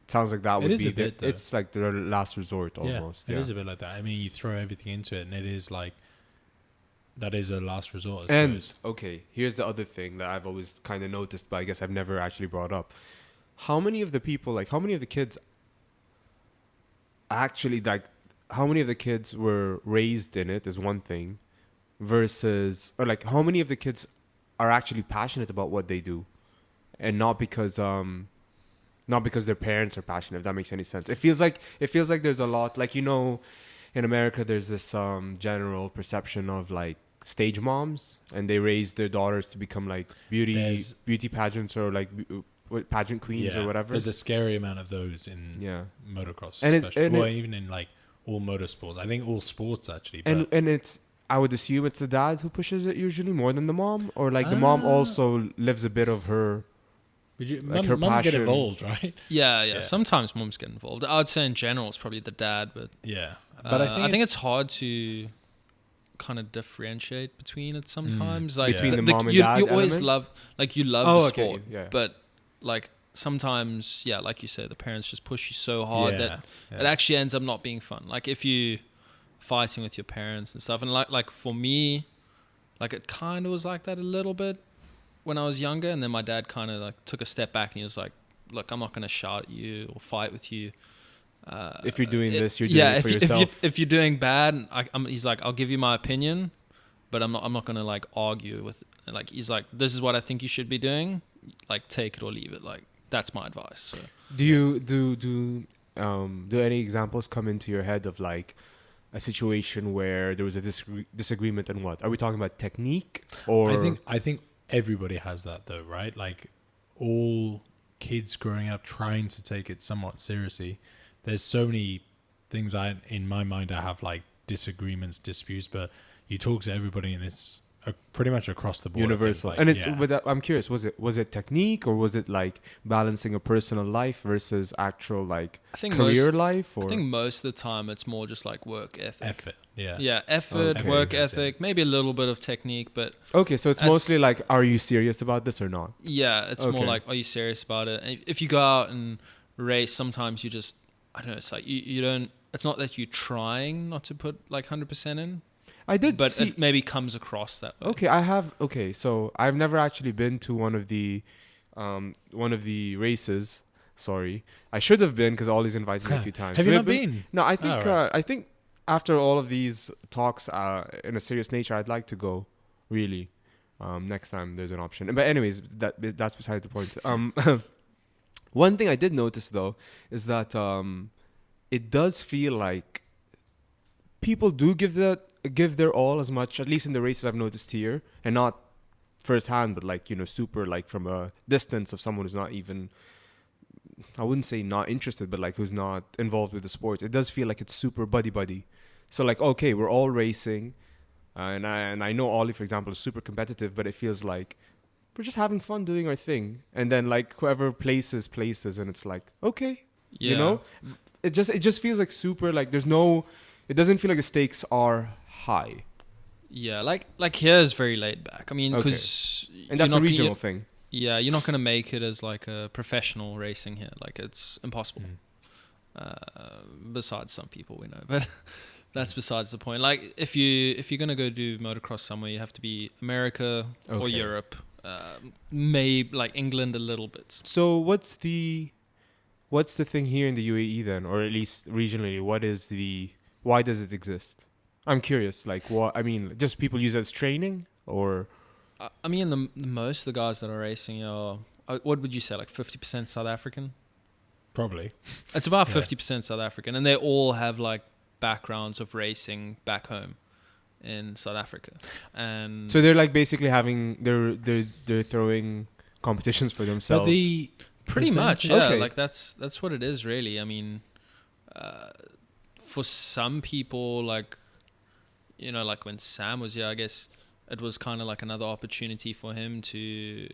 it sounds like that It would is be a bit, though. it's like their last resort almost. It is a bit like that. I mean, you throw everything into it, and it is like, that is a last resort, I And suppose. okay, here's the other thing that I've always kind of noticed, but I guess I've never actually brought up. How many of the kids actually, like, how many of the kids were raised in it is one thing versus, or like, how many of the kids are actually passionate about what they do and not because their parents are passionate, if that makes any sense. It feels like there's a lot, like, in America, there's this general perception of like stage moms, and they raise their daughters to become like beauty pageants or like pageant queens or whatever. There's a scary amount of those in motocross, And especially. Even in like all motorsports. I think all sports actually. But And it's, I would assume it's the dad who pushes it usually more than the mom, or like the mom also lives a bit of her. Like her mums get passion. involved, right? Yeah. Sometimes moms get involved. I would say in general it's probably the dad, but Yeah. But I think it's hard to kind of differentiate between it sometimes. Like Between the mom and you, dad you always element? love Oh, the okay, sport, yeah. but like sometimes, like you say, the parents just push you so hard that Yeah. it actually ends up not being fun. Like if you fighting with your parents and stuff, and like for me, like it kind of was like that a little bit when I was younger, and then my dad kind of like took a step back and he was like, "Look, I'm not going to shout at you or fight with you. If you're doing this, you're doing it for yourself." If you're doing bad, he's like, I'll give you my opinion, but I'm not going to like argue with. Like he's like, this is what I think you should be doing. Like take it or leave it. Like that's my advice. So. Do you do any examples come into your head of like a situation where there was a disagreement on what? Are we talking about technique or? I think everybody has that though, right? Like all kids growing up trying to take it somewhat seriously. There's so many things in my mind I have like disagreements, disputes, but you talk to everybody and it's pretty much across the board. Universal. Like, And it's with that, I'm curious, was it technique, or was it like balancing a personal life versus actual like career life? Or I think most of the time it's more just like work ethic. effort. Yeah. Yeah, effort, Okay. work ethic, maybe a little bit of technique, but okay, so it's mostly like, are you serious about this or not? yeah, it's more Okay. like, are you serious about it? And if you go out and race, sometimes you just, I don't know, it's like you don't, it's not that you're trying not to put like 100% in, I did, but see, it maybe comes across that way. Okay, so I've never actually been to one of the races. Sorry, I should have been, because Ollie's invited me a few times. Have you not been? No, I think Oh, right. I think after all of these talks in a serious nature, I'd like to go. Really, next time there's an option. But anyways, that's beside the point. One thing I did notice though is that it does feel like people do give their all as much, at least in the races I've noticed here, and not firsthand, but like, super like from a distance of someone who's not even, I wouldn't say not interested, but like who's not involved with the sport. It does feel like it's super buddy. So like, okay, we're all racing, and I know Ollie, for example, is super competitive, but it feels like we're just having fun doing our thing, and then like whoever places, and it's like, okay, Yeah. it just feels like super, like there's no it doesn't feel like the stakes are high. Yeah, like here is very laid back. I mean, Okay. because And that's a regional thing. Yeah, you're not gonna make it as like a professional racing here. Like it's impossible. Besides some people we know, but that's besides the point. Like if you're gonna go do motocross somewhere, you have to be America or Okay. Europe, maybe like England a little bit. So what's the thing here in the UAE then, or at least regionally? Why does it exist? I'm curious. Like what? I mean, just people use it as training, or I mean, the most of the guys that are racing are what would you say, like 50% South African? Probably. It's about Yeah. 50% South African, and they all have like backgrounds of racing back home in South Africa, and so they're like basically having they're throwing competitions for But themselves. the pretty much, yeah. Okay. Like that's what it is, really. I mean, for some people, like like when Sam was here, I guess it was kind of like another opportunity for him to,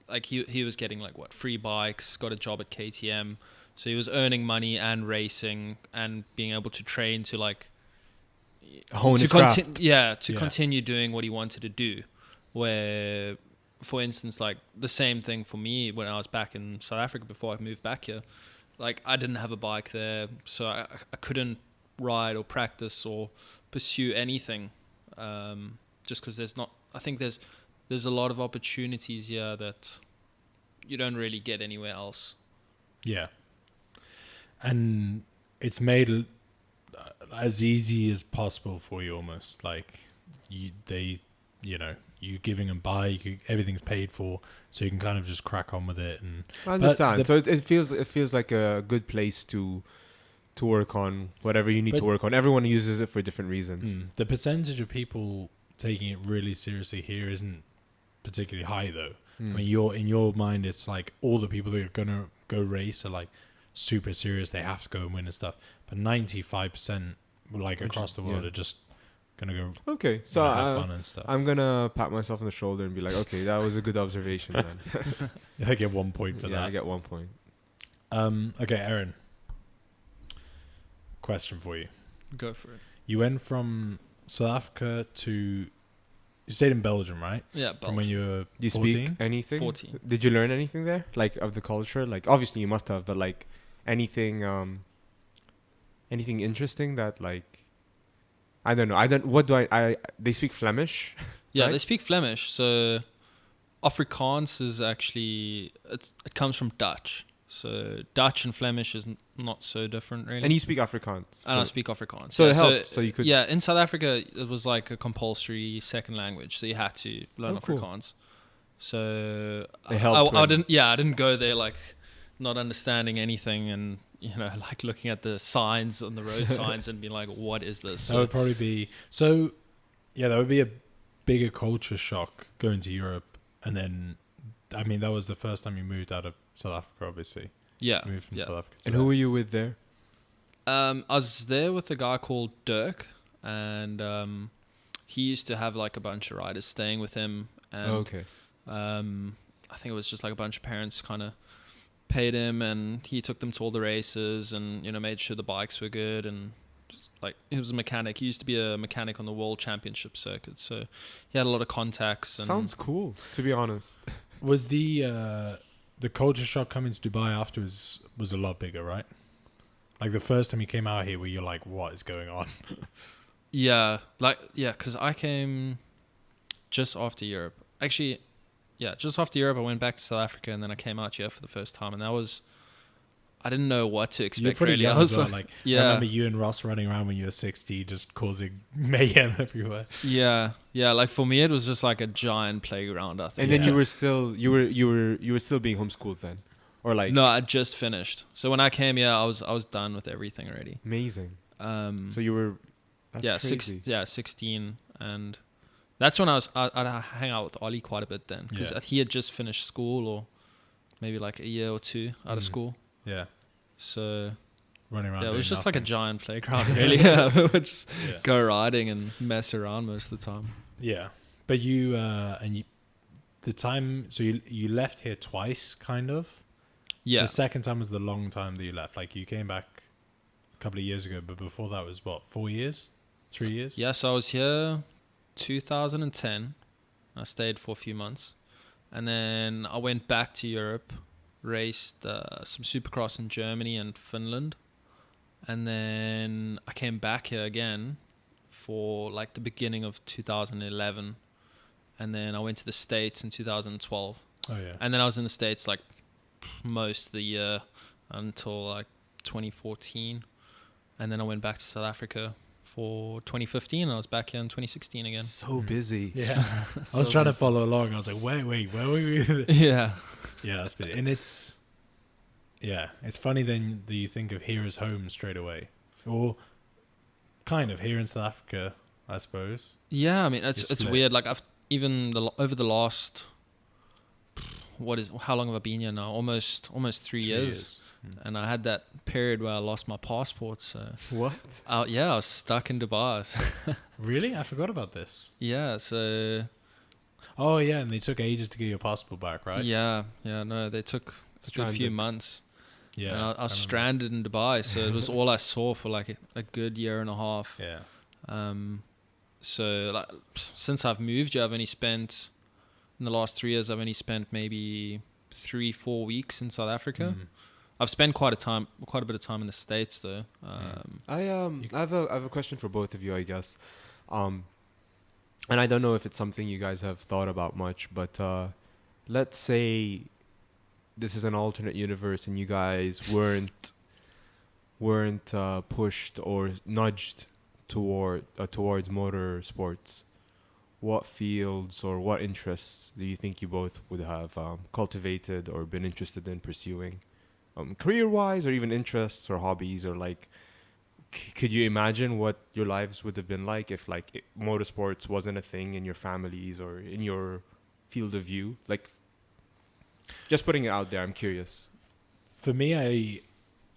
like he was getting like free bikes, got a job at KTM, so he was earning money and racing and being able to train to like hone to his craft. Yeah, Yeah. continue doing what he wanted to do. Where, for instance, like the same thing for me when I was back in South Africa before I moved back here. Like I didn't have a bike there, so I couldn't ride or practice or pursue anything, just because I think there's a lot of opportunities here that you don't really get anywhere else. Yeah. And it's made as easy as possible for you, almost like you giving them bike, everything's paid for, so you can kind of just crack on with it. And I understand. So it feels like a good place to work on whatever you need to work on. Everyone uses it for different reasons. The percentage of people taking it really seriously here isn't particularly high, though. I mean, in your mind, it's like all the people that are gonna go race are like super serious. They have to go and win and stuff. But 95%, like across the world, are just gonna go. Okay, so have fun and stuff. I'm gonna pat myself on the shoulder and be like, okay, that was a good observation, man. I get 1 point for Yeah, that. I get 1 point. Okay, Aaron. Question for you. Go for it. You went from South Africa to... You stayed in Belgium, right? Yeah, From when you were Do you 14? speak anything? 14. Did you learn anything there, like of the culture? Like obviously you must have, but like anything interesting that like I don't know. They speak Flemish. Yeah, right? they speak Flemish. So Afrikaans is actually it comes from Dutch. So Dutch and Flemish is not so different, really. And you speak Afrikaans. And I speak Afrikaans. So yeah, it helped. So you could. Yeah, in South Africa, it was like a compulsory second language, so you had to learn cool. Afrikaans. So It helped I when- didn't go there like not understanding anything and like looking at the signs on the road signs and being like, what is this? That would probably be... So, yeah, that would be a bigger culture shock going to Europe. And then, I mean, that was the first time you moved out of South Africa, obviously. Yeah. Moved from South Africa to And who were you with there? I was there with a guy called Dirk, and he used to have like a bunch of riders staying with him. And, Okay. I think it was just like a bunch of parents kind of paid him, and he took them to all the races, and made sure the bikes were good, and just, like he was a mechanic. He used to be a mechanic on the World Championship circuit, so he had a lot of contacts. And Sounds cool, to be honest. Was the culture shock coming to Dubai afterwards was a lot bigger, right? Like the first time you came out here, where you're like, "What is going on?" Yeah, because I came just after Europe. Actually, yeah, just after Europe, I went back to South Africa, and then I came out here for the first time, and that was, I didn't know what to expect. You're pretty really. young I was as well. like, I yeah, remember you and Ross running around when you were 60, just causing mayhem everywhere. yeah. Like for me, it was just like a giant playground. I think. And then Yeah. you were still being homeschooled then, or like No, I just finished. So when I came here, I was done with everything already. amazing. So you were. That's crazy. 16, and that's when I'd hang out with Ollie quite a bit then, because Yeah. he had just finished school, or maybe like a year or two out of school. Yeah, So running around. yeah, it was doing just like a nothing. giant playground, really. Yeah, we would just Yeah. go riding and mess around most of the time. Yeah, but you the time. So you left here twice, kind of. Yeah, The second time was the long time that you left. Like you came back couple of years ago, but before that was what, 4 years, 3 years? Yeah, so I was here 2010. I stayed for a few months, and then I went back to Europe, raced some Supercross in Germany and Finland, and then I came back here again for like the beginning of 2011, and then I went to the States in 2012. Oh yeah. And then I was in the States like most of the year until like 2014. And then I went back to South Africa for 2015. And I was back here in 2016 again. So busy. Yeah. I was trying to follow along. I was like, wait, where were we? Yeah. Yeah, that's been, and it's funny then that you think of here as home straight away. Or kind of here in South Africa, I suppose. Yeah, I mean, it's weird. Like I've even over the last... how long have I been here now? Almost 3 years. And I had that period where I lost my passport. So What? I was stuck in Dubai. Really? I forgot about this. Yeah. So. Oh yeah, and they took ages to get your passport back, right? Yeah. No, they took a good few months. Yeah. And I was stranded in Dubai, so it was all I saw for like a good year and a half. Yeah. So like since I've moved here, in the last 3 years, I've only spent maybe 3-4 weeks in South Africa. I've spent quite a bit of time in the States though. I have a question for both of you, I guess. And I don't know if it's something you guys have thought about much, but let's say this is an alternate universe and you guys weren't pushed or nudged towards motor sports. What fields or what interests do you think you both would have cultivated or been interested in pursuing, career-wise, or even interests or hobbies, or like, could you imagine what your lives would have been like if like motorsports wasn't a thing in your families or in your field of view? Like, just putting it out there, I'm curious. For me,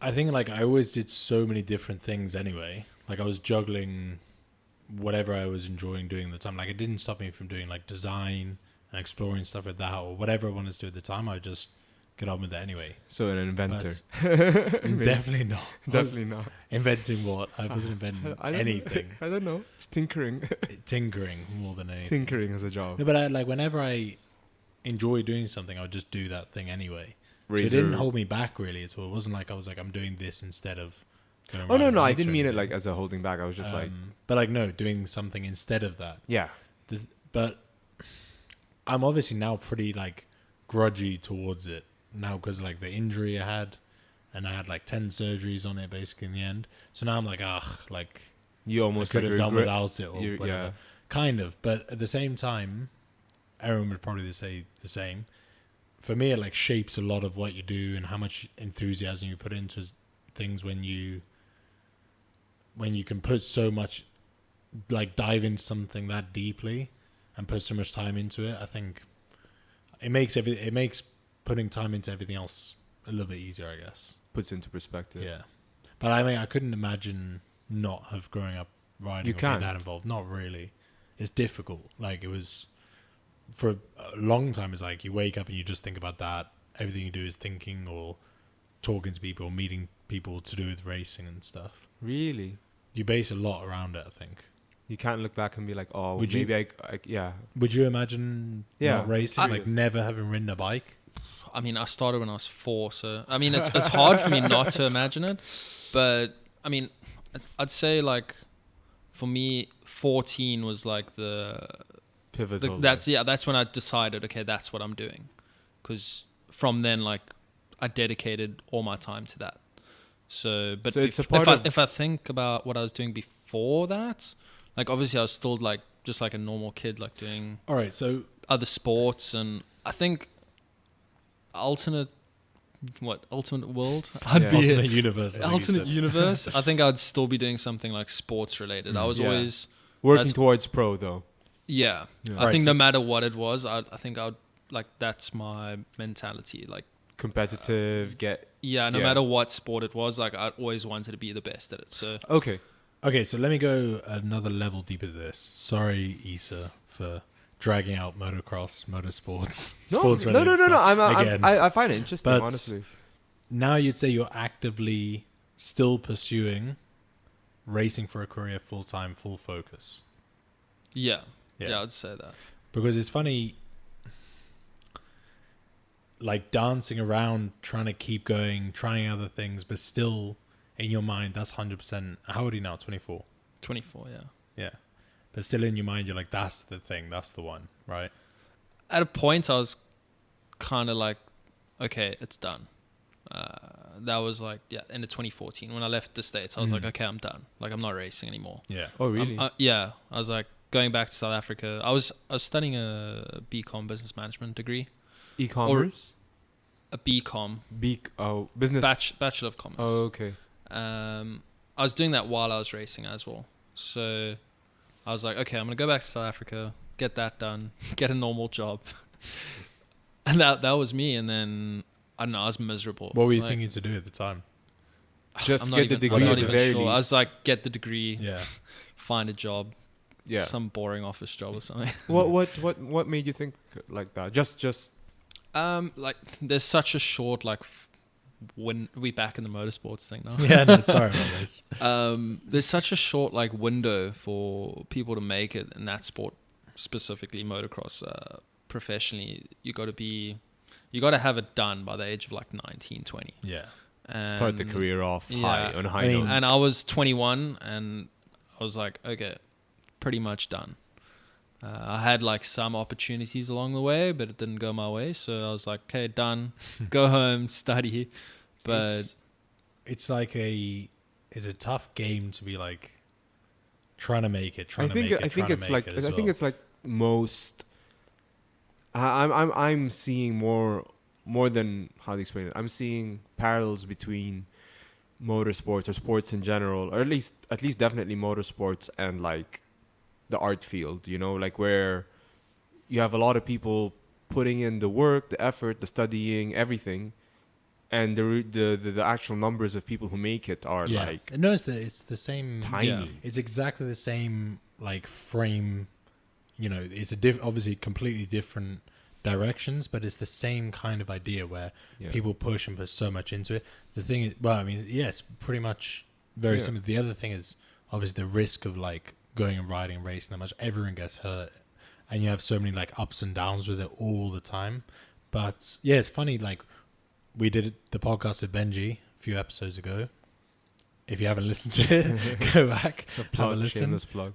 I think like I always did so many different things anyway. Like I was juggling whatever I was enjoying doing at the time. Like it didn't stop me from doing like design and exploring stuff like that, or whatever I wanted to do at the time. I just get on with it anyway. So an inventor. Definitely not. Definitely not. Inventing what? I wasn't inventing anything. I don't know. It's tinkering. Tinkering more than anything. Tinkering as a job. No, but like whenever I enjoy doing something, I would just do that thing anyway. So it didn't hold me back really at all. It wasn't like I was like, I'm doing this instead of... Oh, no, I didn't mean it like as a holding back. I was just like... But like, no, doing something instead of that. Yeah. But I'm obviously now pretty like grudgy towards it now because like the injury I had, and I had like 10 surgeries on it basically in the end. So now I'm like, like you almost could have done without it or whatever. Yeah. Kind of. But at the same time, Aaron would probably say the same. For me, it like shapes a lot of what you do and how much enthusiasm you put into things when you can put so much, like dive into something that deeply and put so much time into it. I think it makes putting time into everything else a little bit easier, I guess. Puts into perspective. Yeah. But I mean, I couldn't imagine not have growing up riding or being that involved. Not really. It's difficult. Like it was, for a long time, it's like you wake up and you just think about that. Everything you do is thinking or talking to people, meeting people to do with racing and stuff. Really? You base a lot around it, I think. You can't look back and be like, oh, Would maybe you? yeah. Would you imagine not racing, like never having ridden a bike? I mean, I started when I was 4, so I mean, it's hard for me not to imagine it. But I mean, I'd say like for me, 14 was like the pivotal. That's when I decided, okay, that's what I'm doing, because from then like I dedicated all my time to that. So, but if I think about what I was doing before that, like obviously I was still like just like a normal kid, like doing other sports, and I think alternate world, alternate universe. Alternate universe. I think I'd still be doing something like sports related. I was always working towards pro though. Yeah. I think no matter what it was, I think I'd like, that's my mentality. Like competitive, no matter what sport it was, like I always wanted to be the best at it. So okay, so let me go another level deeper to this. Sorry, Issa, for dragging out motocross, motorsports, sports related stuff. I find it interesting, but honestly. Now you'd say you're actively still pursuing racing for a career full time, full focus. Yeah, I'd say that. Because it's funny, like dancing around, trying to keep going, trying other things, but still in your mind, that's 100%. How old are you now? 24? 24, yeah. Yeah. But still in your mind, you're like, that's the thing, that's the one, right? At a point, I was kind of like, okay, it's done. That was like, end of 2014. When I left the States, I was like, okay, I'm done. Like, I'm not racing anymore. Yeah. Oh, really? Yeah. I was like, going back to South Africa. I was studying a BCom business management degree. E-commerce? A BCom. Business. Bachelor of Commerce. Oh, okay. I was doing that while I was racing as well. So I was like, okay, I'm going to go back to South Africa, get that done, get a normal job. And that was me. And then, I don't know, I was miserable. What were you thinking to do at the time? Just I'm get the degree I'm not at the even very sure. least. I was like, get the degree, Yeah. find a job, some boring office job or something. What made you think like that? Just Like there's such a short when we back in the motorsports thing now. Yeah, no, sorry about this. There's such a short window for people to make it in that sport, specifically motocross. Professionally, you got to have it done by the age of 19, 20. Yeah. start the career off on a high note. And I was 21 and I was like, okay, pretty much done. I had some opportunities along the way, but it didn't go my way. So I was like, okay, done. Go home, study. But it's a tough game to be trying to make it. I think it's like most. I'm seeing more than how to explain it. I'm seeing parallels between motorsports or sports in general, or at least definitely motorsports and the art field, where you have a lot of people putting in the work, the effort, the studying, everything, and the actual numbers of people who make it are no, it's the same, tiny. Yeah. It's exactly the same frame. It's obviously completely different directions, but it's the same kind of idea where people push and put so much into it. The thing is, it's pretty much very similar. The other thing is obviously the risk of going and riding and racing that much. Everyone gets hurt, and you have so many ups and downs with it all the time. But yeah, it's funny. We did the podcast with Benji a few episodes ago. If you haven't listened to it, go back, have a listen. Shameless plug.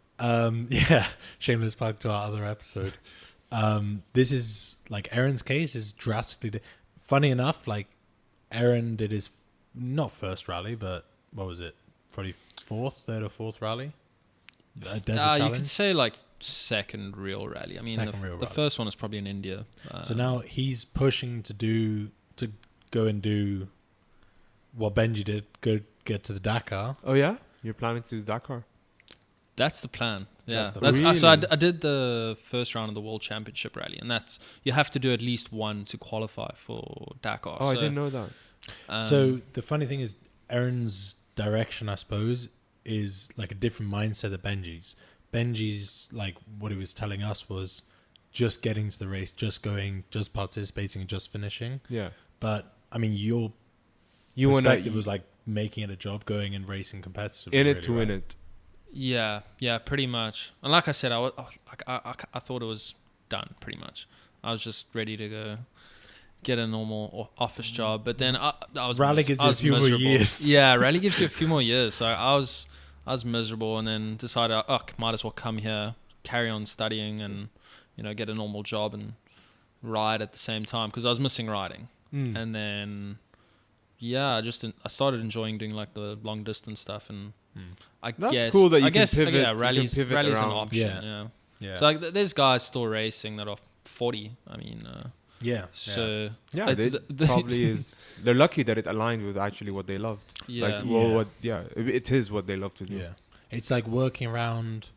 Shameless plug to our other episode. This is Aaron's case is drastically funny enough. Aaron did his not first rally, but what was it? Probably third or fourth rally. You could say second real rally. I mean, the first one is probably in India. So now he's pushing to go and do what Benji did. Go get to the Dakar. Oh yeah, you're planning to do Dakar. That's the plan. Yeah. Really? So I did the first round of the World Championship rally, and that's you have to do at least one to qualify for Dakar. Oh, I didn't know that. So the funny thing is, Aaron's direction, I suppose, is a different mindset than Benji's. Benji's what he was telling us was just getting to the race, just going, just participating, and just finishing. Yeah. But I mean, your perspective was making it a job, going and racing competitively. In it to win it. Yeah, pretty much. And like I said, I thought it was done pretty much. I was just ready to go get a normal office job, but then I was rally gives you a few more years. Yeah, rally gives you a few more years. So I was miserable, and then decided, might as well come here, carry on studying, and get a normal job and ride at the same time because I was missing riding. And then I started enjoying doing the long distance stuff, and That's cool that you can pivot. Rally's you can pivot an around. option. Yeah. So there's guys still racing that are 40. I mean, so they probably is. They're lucky that it aligned with actually what they loved. Yeah. It is what they love to do. Yeah, it's working around.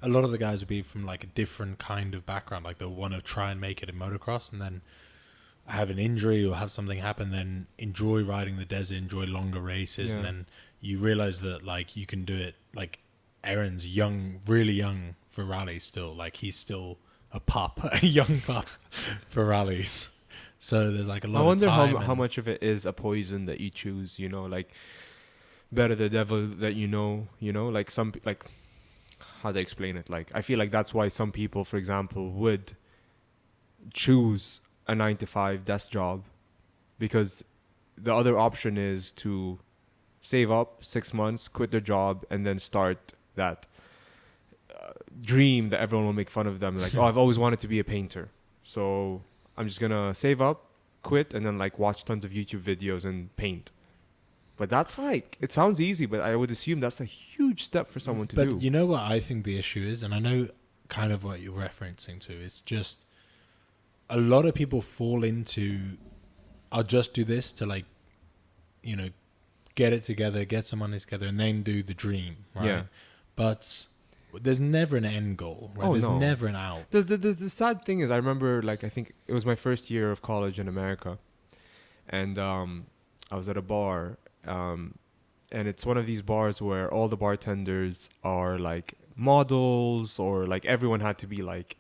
A lot of the guys would be from a different kind of background. They'll want to try and make it in motocross, and then have an injury or have something happen, then enjoy riding the desert, enjoy longer races, and then you realize that you can do it. Aaron's young, really young for rallies still. He's still a pup, a young pup for rallies. So there's a lot. I wonder of time how much of it is a poison that you choose. better the devil that you know, like like how do I explain it? Like I feel like that's why some people, for example, would choose a 9 to 5 desk job, because the other option is to save up 6 months, quit their job, and then start that dream that everyone will make fun of them. Like, oh, I've always wanted to be a painter, so I'm just gonna save up, quit, and then like watch tons of YouTube videos and paint. But that's like, it sounds easy, but I would assume that's a huge step for someone to do. But you know what I think the issue is, and I know kind of what you're referencing to, is just a lot of people fall into, I'll just do this to like, get it together, get some money together, and then do the dream, right? Yeah. But there's never an end goal, right? There's never an out. The sad thing is, I remember, like, I think it was my first year of college in America, and I was at a bar, and it's one of these bars where all the bartenders are like models, or like everyone had to be like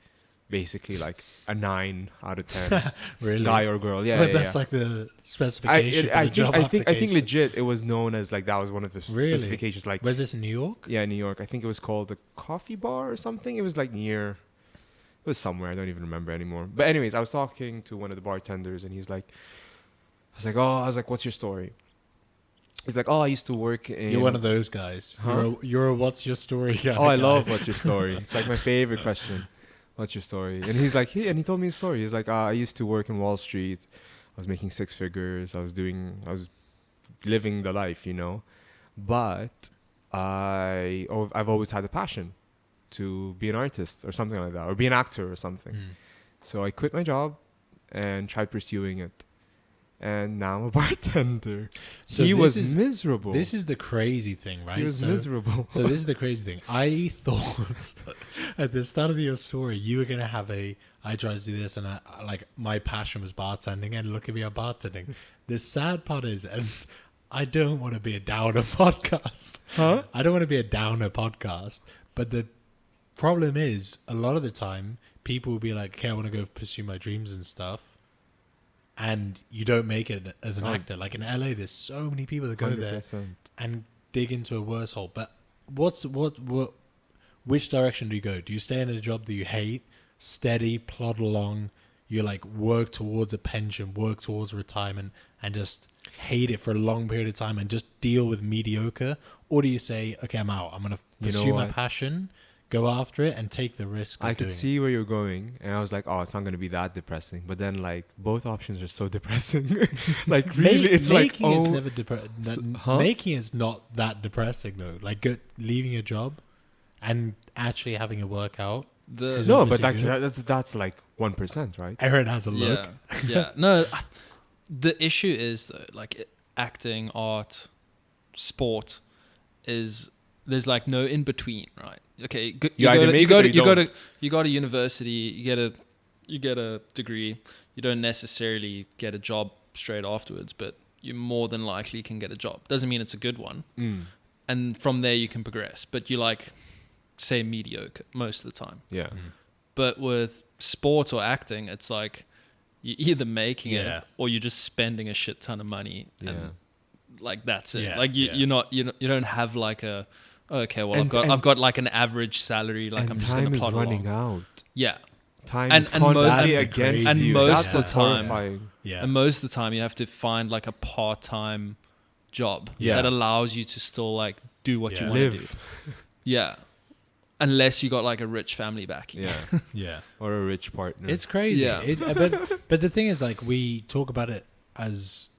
basically like a 9 out of 10 Really? guy or girl. Yeah, But yeah, that's yeah. like the specification for the job I think application. legit it was known as like, that was one of the Really? specifications. Like, Was this in New York? yeah, New York. I think it was called the Coffee Bar or something. It was like near, it was somewhere, I don't even remember anymore. But anyways, I was talking to one of the bartenders, and he's like, I was like, what's your story? He's like, oh, I used to work in... You're one of those guys. Huh? You're a what's your story guy. Oh, I love what's your story. It's like my favorite question. What's your story? And he's like, and he told me his story. He's like, I used to work in Wall Street. I was making 6 figures. I was living the life, But I've always had a passion to be an artist or something like that, or be an actor or something. So I quit my job and tried pursuing it. And now I'm a bartender. So he was is, miserable. This is the crazy thing, right? He was miserable. So this is the crazy thing. I thought at the start of your story, you were going to have I tried to do this, and my passion was bartending, and look at me, I'm bartending. The sad part is, and I don't want to be a downer podcast. Huh? I don't want to be a downer podcast. But the problem is, a lot of the time, people will be like, okay, I want to go pursue my dreams and stuff. And you don't make it as an actor. Like in LA, there's so many people that go 100%. there and dig into a worse hole. But which direction do you go? Do you stay in a job that you hate, steady, plod along, you like work towards a pension, work towards retirement, and just hate it for a long period of time and just deal with mediocre? Or do you say, okay, I'm out. I'm going to pursue my passion, go after it, and take the risk of I could see where you're going, and I was like, oh, it's not going to be that depressing. But then, like, both options are so depressing. Like, really, it's like, making is oh, never making is not that depressing though. Like leaving your job and actually having a workout. no, but that's like 1%, right? Aaron has a look. Yeah. No, the issue is though, like acting, art, sport, is there's like no in between, right? Okay, you go to university, you get a degree. You don't necessarily get a job straight afterwards, but you more than likely can get a job. Doesn't mean it's a good one. And from there you can progress, but you like say mediocre most of the time. Yeah. But with sport or acting, it's like you're either making it or you're just spending a shit ton of money. And like that's it. Yeah, like you don't have like a, okay, well, I've got like an average salary. Like I'm just going to plod along. Time is running out. Yeah. Time is constantly against and you. most That's of the time, horrifying. Yeah. And most of the time, you have to find like a part-time job Yeah. that allows you to still like do what you want to do. Live. Yeah. Unless you got like a rich family backing. Yeah. Yeah. Or a rich partner. It's crazy. Yeah. But the thing is, like, we talk about it as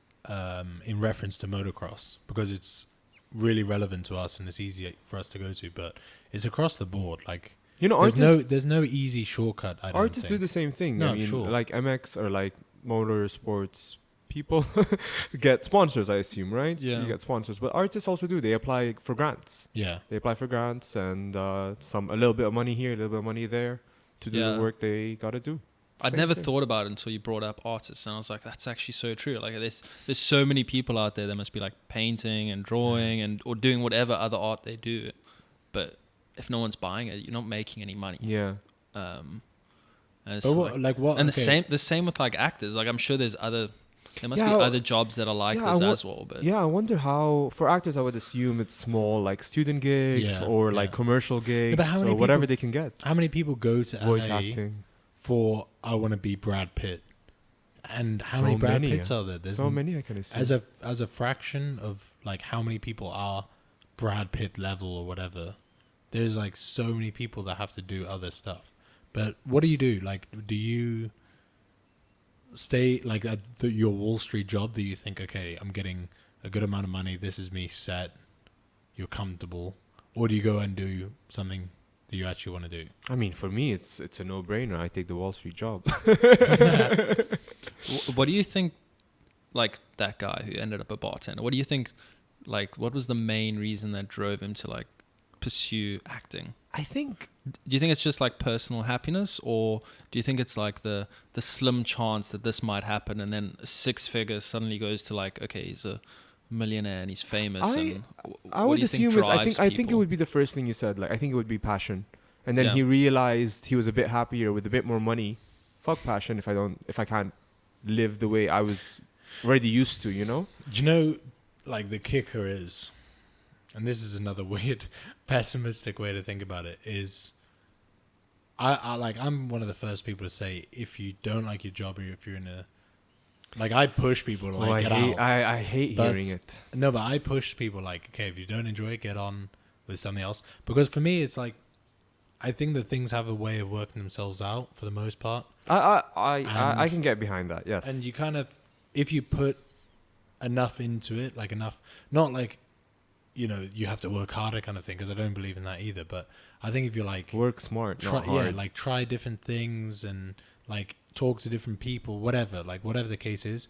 in reference to motocross because it's really relevant to us and it's easy for us to go to, but it's across the board. Like, there's no easy shortcut. Artists do the same thing. No, I mean, sure. like MX or like motorsports people get sponsors, I assume, right? Yeah. You get sponsors, but artists also do. They apply for grants. Yeah. They apply for grants and a little bit of money here, a little bit of money there to do the work they gotta do. I'd Same never thing. thought about it until you brought up artists, and I was like, that's actually so true. Like there's so many people out there that must be like painting and drawing and or doing whatever other art they do, but if no one's buying it, you're not making any money. Yeah. And it's But what? the same with like actors. Like I'm sure there's other There must be other jobs that are like this as well. But I wonder how, for actors, I would assume it's small, like student gigs or like commercial gigs or whatever they can get. How many people go to voice LA acting for I want to be Brad Pitt? And how many Brad Pitts are there? There's so many, I can assume. As a fraction of like how many people are Brad Pitt level or whatever, there's like so many people that have to do other stuff. But what do you do? Like, do you stay like at your Wall Street job? Do you think, okay, I'm getting a good amount of money, this is me set, you're comfortable? Or do you go and do something that you actually want to do? I mean, for me, it's a no-brainer. I take the Wall Street job. What do you think, like that guy who ended up a bartender, what do you think, like, what was the main reason that drove him to like pursue acting? I think... Do you think it's just like personal happiness, or do you think it's like the slim chance that this might happen, and then 6 figures suddenly goes to like, okay, he's a millionaire and he's famous? I would assume it's... I think it would be the first thing you said. Like, I think it would be passion, and then he realized he was a bit happier with a bit more money. Fuck passion if I can't live the way I was already used to, you know? Do you know, like, the kicker is, and this is another weird pessimistic way to think about it, is I'm one of the first people to say, if you don't like your job, or if you're in a, like, I push people to like get out. I hate hearing it. No, but I push people like, okay, if you don't enjoy it, get on with something else. Because for me, it's like, I think that things have a way of working themselves out for the most part. I can get behind that, yes. And you kind of, if you put enough into it, like enough, not like, you know, you have to work harder kind of thing, because I don't believe in that either. But I think if you like work smart, not hard. Yeah, like try different things and like talk to different people, whatever the case is,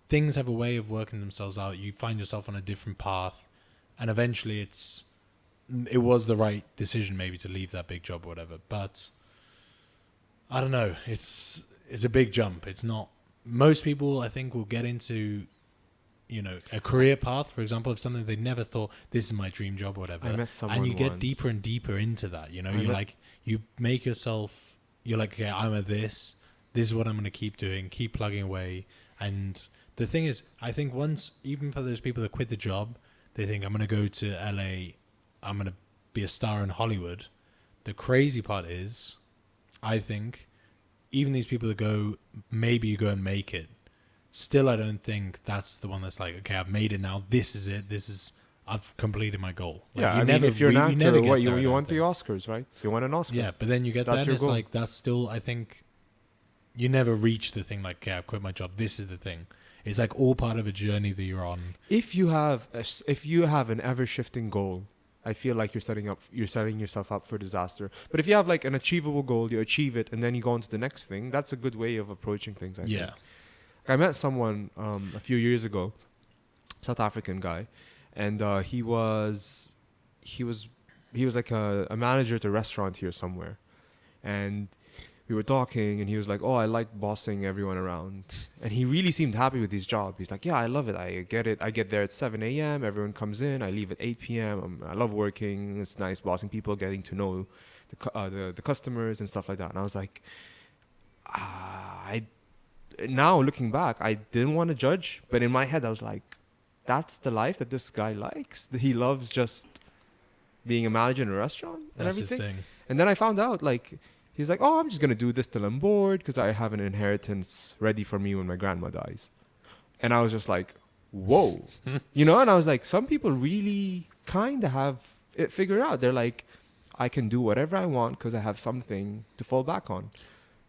things have a way of working themselves out. You find yourself on a different path, and eventually it was the right decision maybe to leave that big job or whatever. But I don't know. It's a big jump. It's not. Most people, I think, will get into, you know, a career path, for example, of something they never thought, this is my dream job or whatever. I met someone and you get once. deeper and deeper into that, you know. You make yourself, you're like, okay, I'm at this is what I'm going to keep doing, keep plugging away. And the thing is, I think once, even for those people that quit the job, they think, I'm going to go to LA, I'm going to be a star in Hollywood. The crazy part is, I think, even these people that go, maybe you go and make it, still, I don't think that's the one that's like, okay, I've made it now. This is it. I've completed my goal. Like, yeah, I mean, if you're an actor, you want the Oscars, right? You want an Oscar. Yeah, but then you get that, and it's like, that's still, I think, you never reach the thing like, okay, I've quit my job. This is the thing. It's like all part of a journey that you're on. If you have an ever-shifting goal, I feel like you're setting yourself up for disaster. But if you have like an achievable goal, you achieve it, and then you go on to the next thing. That's a good way of approaching things, I think. I met someone a few years ago, South African guy, and he was like a manager at a restaurant here somewhere, and we were talking, and he was like, "Oh, I like bossing everyone around," and he really seemed happy with his job. He's like, "Yeah, I love it. I get it. I get there at 7 a.m. Everyone comes in. I leave at 8 p.m. I love working. It's nice bossing people, getting to know the customers and stuff like that." And I was like, now looking back, I didn't want to judge, but in my head I was like, that's the life that this guy likes. He loves just being a manager in a restaurant and that's everything. His thing. And then I found out, like, he's like, "Oh, I'm just gonna do this till I'm bored because I have an inheritance ready for me when my grandma dies." And I was just like, whoa. You know, and I was like, some people really kind of have it figured out. They're like, I can do whatever I want because I have something to fall back on.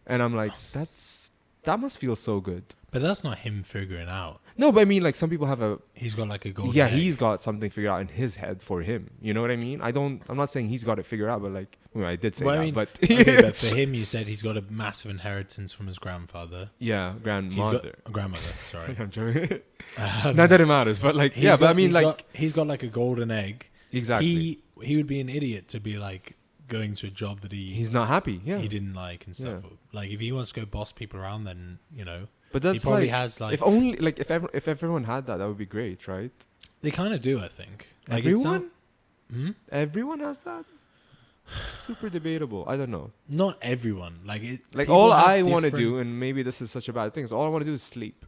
And I'm like, that must feel so good. But that's not him figuring out. No, but I mean, like, some people have he's got like a golden egg. He's got something figured out in his head for him. You know what I mean? I'm not saying he's got it figured out, but like, well, I did say that. I mean, but okay, but for him, you said he's got a massive inheritance from his grandfather. Yeah, grandmother. Grandmother, sorry. I'm joking. Not that it matters, but like, but I mean, he's got like a golden egg. Exactly. He would be an idiot to be like going to a job that he's not happy. Yeah, he didn't like and stuff. Yeah. Like, if he wants to go boss people around, then, you know. But that's, he probably has like, if only like if everyone had that would be great, right? They kind of do, I think. Like, everyone, everyone has that. Super debatable. I don't know. Not everyone. Like all I want to do, and maybe this is such a bad thing, is all I want to do is sleep.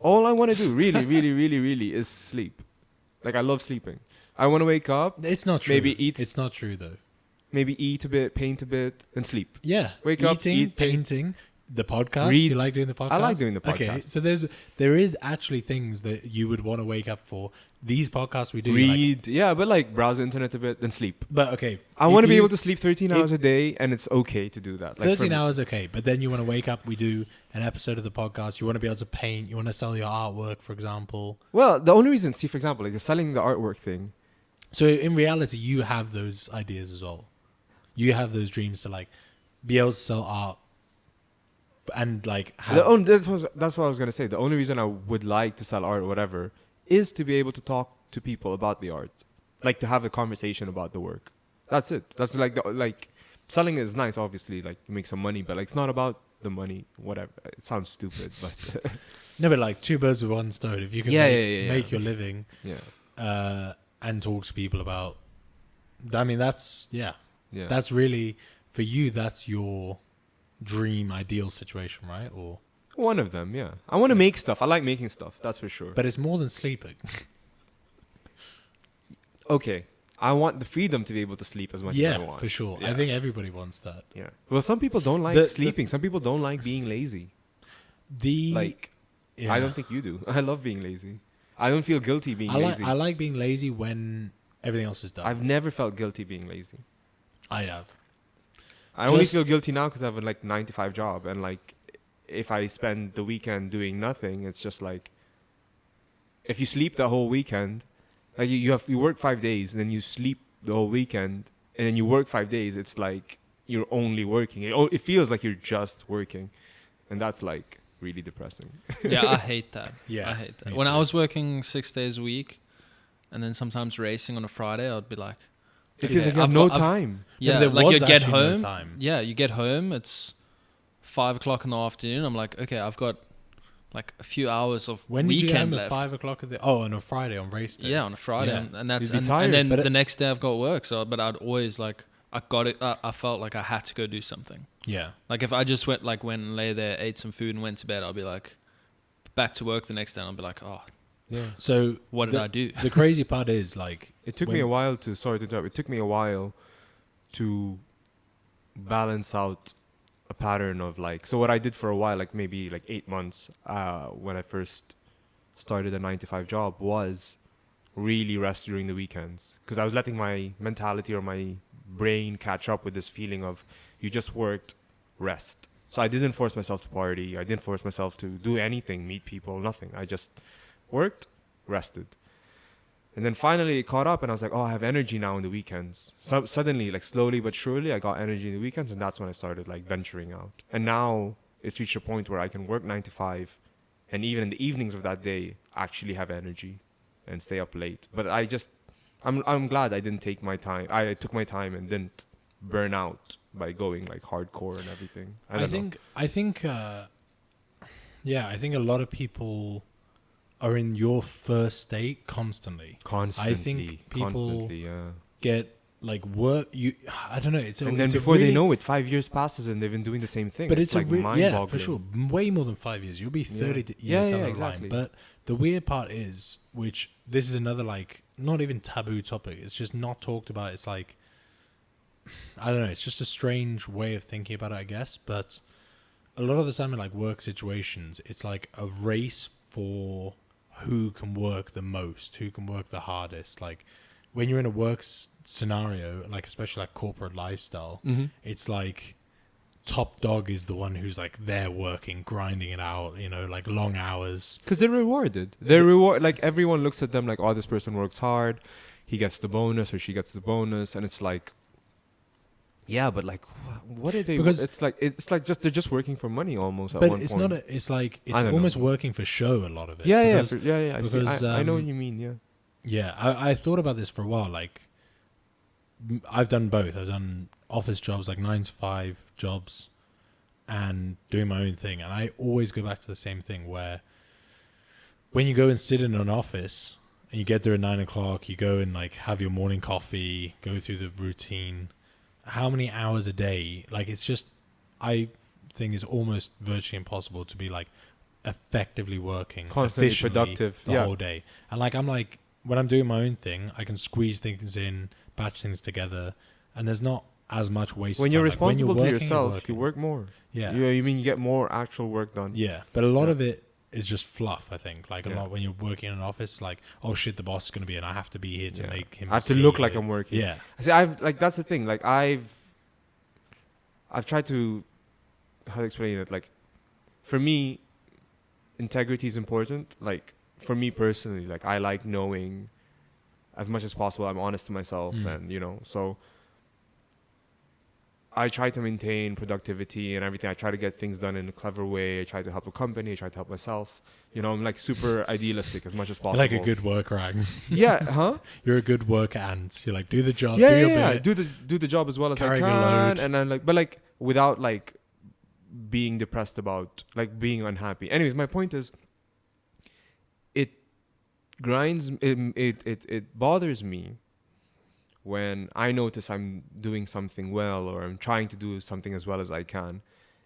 All I want to do, really, really, really, really, is sleep. Like, I love sleeping. I want to wake up. It's not true. Maybe eat. It's not true though. Maybe eat a bit, paint a bit, and sleep. Yeah. Wake Eating, up, eat, painting, the podcast. read. You like doing the podcast? I like doing the podcast. Okay, so there is actually things that you would want to wake up for. These podcasts we do. Read. Yeah, but like browse the internet a bit, then sleep. But okay. I want to be able to sleep 13 hours a day, and it's okay to do that. Like 13 hours, okay. But then you want to wake up, we do an episode of the podcast. You want to be able to paint. You want to sell your artwork, for example. Well, the only reason, see, for example, like the selling the artwork thing. So in reality, you have those ideas as well. You have those dreams to like be able to sell art and like have... That's what I was going to say. The only reason I would like to sell art or whatever is to be able to talk to people about the art. Like to have a conversation about the work. That's it. That's like selling is nice, obviously, like you make some money, but like it's not about the money, whatever. It sounds stupid, but... No, but like two birds with one stone. If you can make your living and talk to people about... I mean, that's... Yeah. That's really... For you, that's your dream ideal situation, right? Or one of them, yeah. I want to make stuff. I like making stuff, that's for sure. But it's more than sleeping. Okay. I want the freedom to be able to sleep as much as I want. Yeah, for sure. Yeah. I think everybody wants that. Yeah. Well, some people don't like sleeping. Some people don't like being lazy. I don't think you do. I love being lazy. I don't feel guilty being lazy. I like being lazy when everything else is done. I've never felt guilty being lazy. I have. I only feel guilty now because I have a 9-to-5 job, and like if I spend the weekend doing nothing, it's just like if you sleep the whole weekend, like you work 5 days and then you sleep the whole weekend and then you work 5 days. It's like you're only working. It feels like you're just working, and that's like really depressing. Yeah, I hate that. Yeah, I hate that. When I was working 6 days a week, and then sometimes racing on a Friday, I'd be like, it feels like you have no time. Yeah, like you get home. Yeah, you get home. It's 5 o'clock in the afternoon. I'm like, okay, I've got like a few hours of when did weekend you left. At 5 o'clock on a Friday on race day. Yeah, on a Friday, Yeah. and that's You'd be tired, and then but the next day I've got work. So, but I'd always like I got it. I felt like I had to go do something. Yeah. Like if I just went and lay there, ate some food, and went to bed, I'll be like back to work the next day. And I'll be like, oh, Yeah. So what did I do? The crazy part is like It took me a while to, sorry to interrupt, it took me a while to balance out a pattern of like, so what I did for a while, like maybe like 8 months, when I first started a 9-to-5 job, was really rest during the weekends. Because I was letting my mentality or my brain catch up with this feeling of you just worked, rest. So I didn't force myself to party. I didn't force myself to do anything, meet people, nothing. I just worked, rested. And then finally it caught up and I was like, oh, I have energy now in the weekends. So suddenly, like slowly but surely, I got energy in the weekends, and that's when I started like venturing out. And now it's reached a point where I can work 9 to 5 and even in the evenings of that day actually have energy and stay up late. But I'm glad I didn't take my time. I took my time and didn't burn out by going like hardcore and everything. I think a lot of people are in your first state constantly. I think people get like work. I don't know. And then before they know it, 5 years passes and they've been doing the same thing. But it's like mind-boggling. Yeah, for sure. Way more than 5 years. You'll be 30 years down the line. But the weird part is, which this is another like not even taboo topic. It's just not talked about. It's like I don't know. It's just a strange way of thinking about it, I guess. But a lot of the time in like work situations, it's like a race for who can work the most, who can work the hardest. Like when you're in a work scenario, like especially like corporate lifestyle, it's like top dog is the one who's like there working, grinding it out, like long hours. Because they're rewarded. Like everyone looks at them like, oh, this person works hard, he gets the bonus or she gets the bonus, and it's like, yeah, but like, what are they? Because it's like just they're just working for money almost. At one point. Not. It's like it's almost working for show. A lot of it. Yeah. I know what you mean. Yeah. Yeah, I thought about this for a while. Like, I've done both. I've done office jobs, like 9 to 5 jobs, and doing my own thing. And I always go back to the same thing where when you go and sit in an office and you get there at 9 o'clock, you go and like have your morning coffee, go through the routine. How many hours a day? Like, it's just, I think it's almost virtually impossible to be like effectively working, constantly efficiently productive the whole day. And like I'm like, when I'm doing my own thing, I can squeeze things in, batch things together, and there's not as much waste. When you're time. responsible like, when you're to working, yourself, you work more. Yeah. You mean you get more actual work done. Yeah, but a lot Yeah. of it is just fluff. I think like a Yeah. lot when you're working in an office, like the boss is going to be in. I have to be here to Yeah. make him. I have to see look like it. I'm working. Yeah, See, that's the thing. Like I've tried to, how to explain it. Like, for me, integrity is important. Like for me personally, like I like knowing, as much as possible, I'm honest to myself, and so I try to maintain productivity and everything. I try to get things done in a clever way. I try to help the company. I try to help myself. I'm like super idealistic as much as possible. like a good worker ant. Yeah, huh? You're a good worker ant. You're like, do the job, Yeah, do your yeah, bit. do the job as well as I Carrying a can, load. and then but without being depressed about being unhappy. Anyways, my point is, it grinds. It bothers me when I notice I'm doing something well, or I'm trying to do something as well as I can,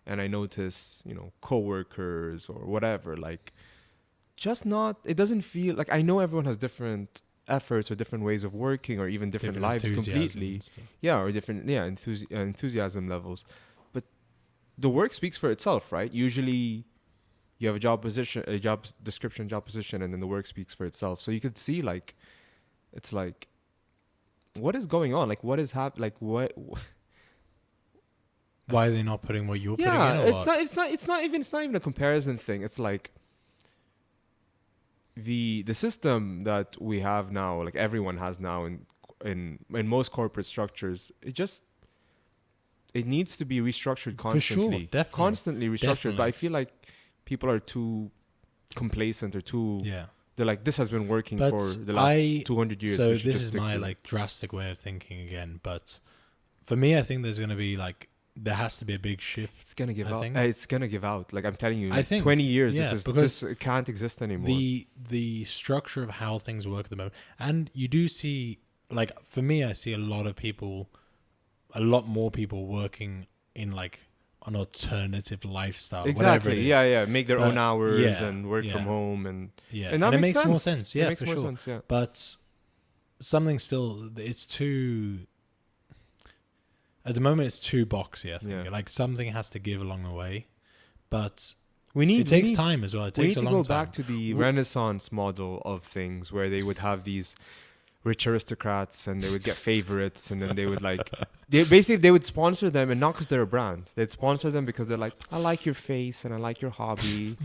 and I notice coworkers or whatever it doesn't feel like, I know everyone has different efforts or different ways of working or even different lives completely. Yeah, or different enthusiasm levels. But the work speaks for itself, right? Usually you have a job description, job position, and then the work speaks for itself. So you could see it's like, what is going on? Like, what is happening? Like, what? Why are they not putting what you're putting in? Yeah, Or it's not even a comparison thing. It's like the system that we have now, like everyone has now in most corporate structures, it needs to be restructured constantly. For sure, definitely. Constantly restructured. Definitely. But I feel like people are too complacent or too. Yeah. They're like, this has been working But for the last 200 years. So we should this just is stick my to it. drastic way of thinking again. But for me, I think there's going to be there has to be a big shift. It's gonna give out. think. It's gonna give out. Like I'm telling you, I think 20 years. yeah, This can't exist anymore. The structure of how things work at the moment, and you do see, for me, I see a lot more people working in an alternative lifestyle. Whatever it Exactly. is. Yeah. Make their own But, hours yeah, and work from yeah. home and Yeah, and that it makes makes more sense. sense. Yeah, it makes for more sure. sense. Yeah. But something still, it's too. At the moment, it's too boxy. I think something has to give along the way, but it takes time as well. It takes a long time. We need to go back to the Renaissance model of things where they would have these rich aristocrats and they would get favorites, and then they would they would sponsor them, and not because they're a brand. They'd sponsor them because they're like, I like your face and I like your hobby.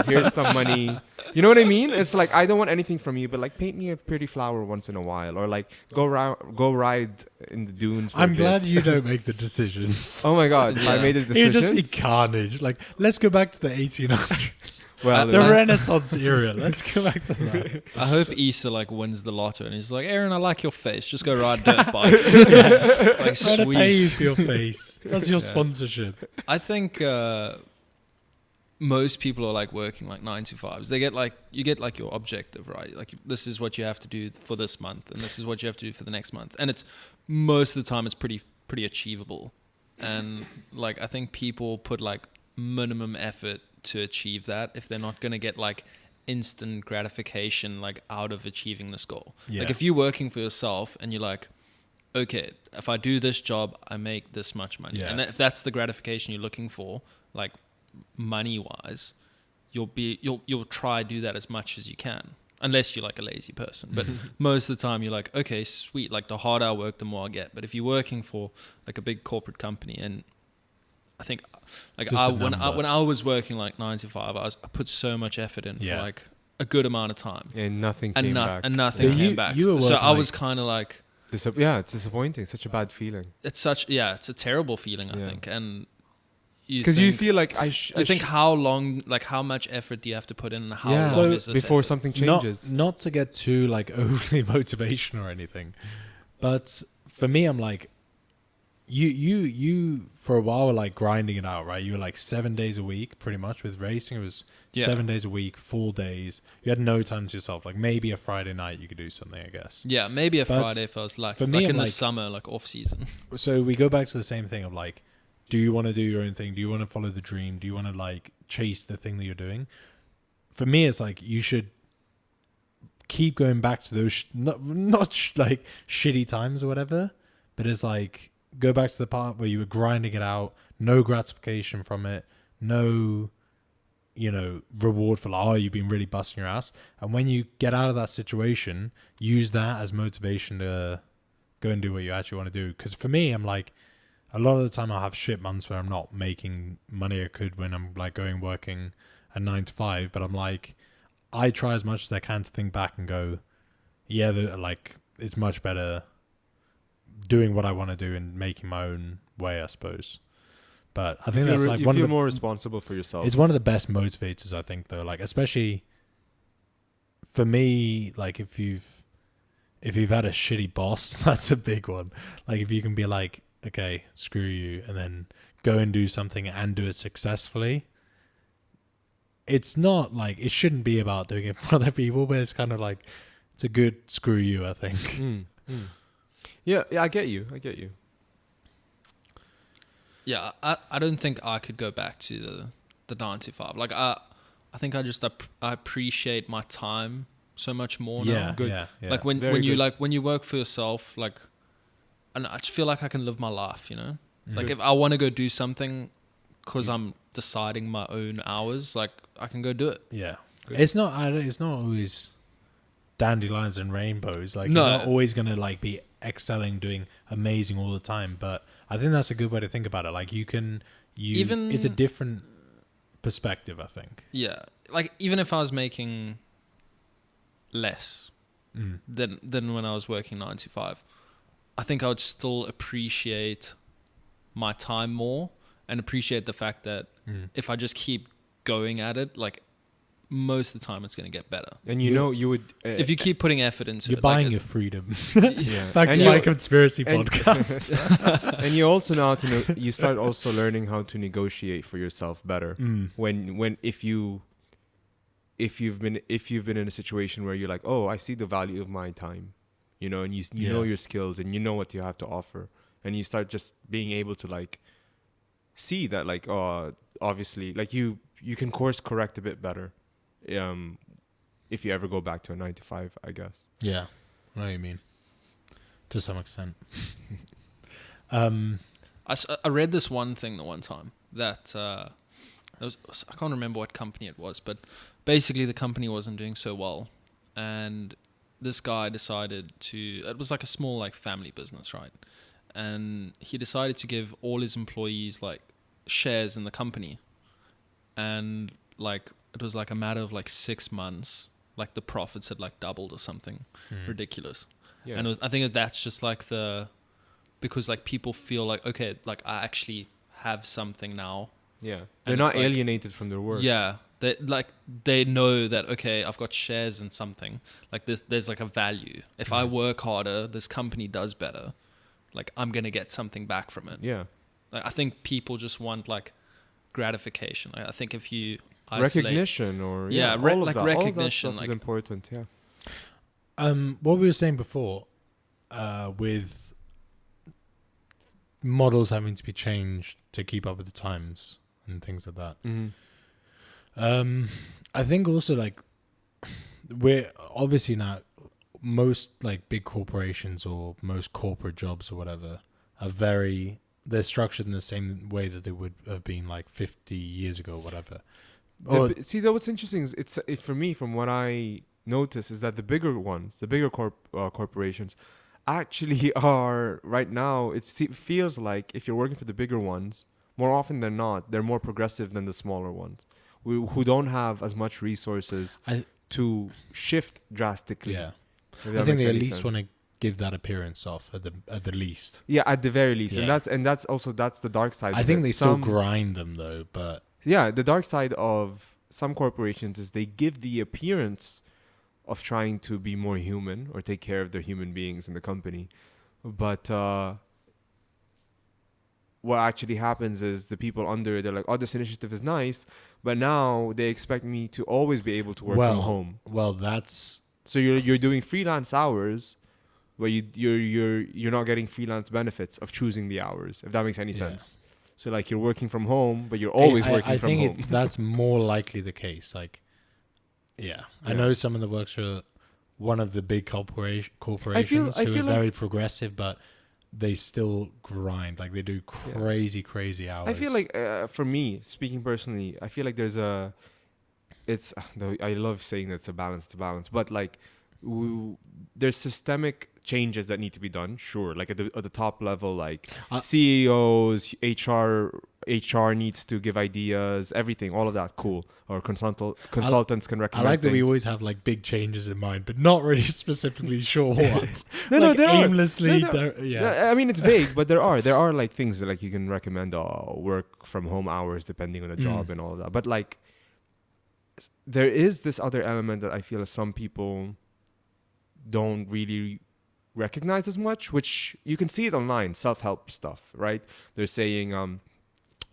Here's some money. You know what I mean? It's like, I don't want anything from you, but paint me a pretty flower once in a while, or go ride in the dunes. I'm glad you don't make the decisions. Oh my god, if I made a decision, It'd just be carnage. Let's go back to the 1800s. Well, the Renaissance era. Let's go back to that. I hope Issa wins the lotto and he's like, Aaron, I like your face. Just go ride dirt bikes. I'm trying to pay you Sweet. for your face. That's your sponsorship. I think most people are working 9 to 5s. They get you get your objective, right? This is what you have to do for this month, and this is what you have to do for the next month. And it's most of the time it's pretty achievable. And I think people put minimum effort to achieve that if they're not going to get instant gratification out of achieving this goal. Yeah. If you're working for yourself and you're okay, if I do this job, I make this much money. Yeah. And if that's the gratification you're looking for, money wise, you'll try to do that as much as you can, unless you're a lazy person. But most of the time you're okay, sweet, the harder I work, the more I get. But if you're working for a big corporate company, and I think when I was working 9 to 5, I put so much effort in for a good amount of time, and nothing came back. And nothing came back. So I was kind of it's disappointing. Such a bad feeling. It's a terrible feeling, I think. And because you feel like you think how long, how much effort do you have to put in, and how long is this before effort? something changes? Not to get too overly motivational or anything, but for me, I'm you for a while were grinding it out, right? You were 7 days a week, pretty much. With racing, it was 7 days a week, full days. You had no time to yourself. Maybe a Friday night you could do something, I guess. Yeah, maybe a Friday if I was lucky. For me, in the summer, off season. So we go back to the same thing of do you want to do your own thing? Do you want to follow the dream? Do you want to like chase the thing that you're doing? For me, it's like you should keep going back to those not like shitty times or whatever, but it's like go back to the part where you were grinding it out, no gratification from it, no reward for like, oh, you've been really busting your ass. And when you get out of that situation, use that as motivation to go and do what you actually want to do. Because for me, I'm like, a lot of the time I'll have shit months where I'm not making money I could when I'm like working a 9 to 5, but I'm like, I try as much as I can to think back and go, yeah, like it's much better doing what I want to do and making my own way, I suppose. But I think that's like you feel more responsible for yourself. It's one of the best motivators, I think, though. Like especially for me, like if you've had a shitty boss, that's a big one. Like if you can be like, okay, screw you, and then go and do something and do it successfully. It's not like, it shouldn't be about doing it for other people, but it's kind of like, it's a good screw you, I think. Yeah, I get you. Yeah, I don't think I could go back to the 9 to 5. Like I think I appreciate my time so much more now. Good. Yeah. Like when you work for yourself, like, and I just feel like I can live my life, Like if I want to go do something because I'm deciding my own hours, like I can go do it. Yeah. Good. It's not always dandelions and rainbows. Like no. You're not always going to like be excelling, doing amazing all the time. But I think that's a good way to think about it. Like it's a different perspective, I think. Yeah. Like even if I was making less than when I was working 9 to 5, I think I would still appreciate my time more and appreciate the fact that if I just keep going at it, like most of the time it's going to get better. And you would if you keep putting effort into you're it. buying your freedom. Yeah. Back to my conspiracy podcast. And you also now you start also learning how to negotiate for yourself better. When if you've been in a situation where you're like, oh, I see the value of my time, and you know your skills and you know what you have to offer, and you start just being able to like see that like, obviously like you can course correct a bit better if you ever go back to a 9 to 5, I guess. Yeah, I know what you mean, to some extent. I read this one thing the one time that I can't remember what company it was, but basically the company wasn't doing so well, and this guy decided it was like a small like family business, right? And he decided to give all his employees like shares in the company, and like it was like a matter of like 6 months, like the profits had like doubled or something ridiculous. Yeah. And I think that's just like because like people feel like, okay, like I actually have something now. Yeah, they're not alienated from their work. Yeah, they know that, okay, I've got shares in something. Like there's like a value. If I work harder, this company does better. Like I'm gonna get something back from it. Yeah, like, I think people just want like gratification. I think if you recognition or recognition, all of that stuff like, is important. Yeah. What we were saying before, with models having to be changed to keep up with the times and things like that. I think also like we're obviously now most like big corporations or most corporate jobs or whatever are they're structured in the same way that they would have been like 50 years ago or whatever. See, though, what's interesting is for me, from what I notice, is that the bigger corporations actually are right now. It feels like if you're working for the bigger ones, more often than not, they're more progressive than the smaller ones, who don't have as much resources to shift drastically. Yeah, I think they at least want to give that appearance off at the least. Yeah, at the very least, yeah. and that's the dark side. I think they still grind them though, but yeah, the dark side of some corporations is they give the appearance of trying to be more human or take care of their human beings in the company, but what actually happens is the people under, they're like, oh, this initiative is nice, but now they expect me to always be able to work from home. Well, that's so you're doing freelance hours, but you're not getting freelance benefits of choosing the hours, if that makes any sense. So like you're working from home, but you're always working from home. I think that's more likely the case. Like, yeah. I know someone that works for one of the big corporations who are very progressive, but they still grind. Like they do crazy hours. I feel like for me, speaking personally, I feel like there's a. It's I love saying that it's a balance to balance, but like there's systemic changes that need to be done. Sure, like at the top level, like CEOs, HR needs to give ideas, everything, all of that, cool. Or consultants can recommend. I like that we things. always have like big changes in mind, but not really specifically sure what. No, there aimlessly. I mean, it's vague, but there are like things that like you can recommend. Work from home hours depending on the job and all of that. But like, there is this other element that I feel some people don't really recognize as much, which you can see it online, self-help stuff, right? They're saying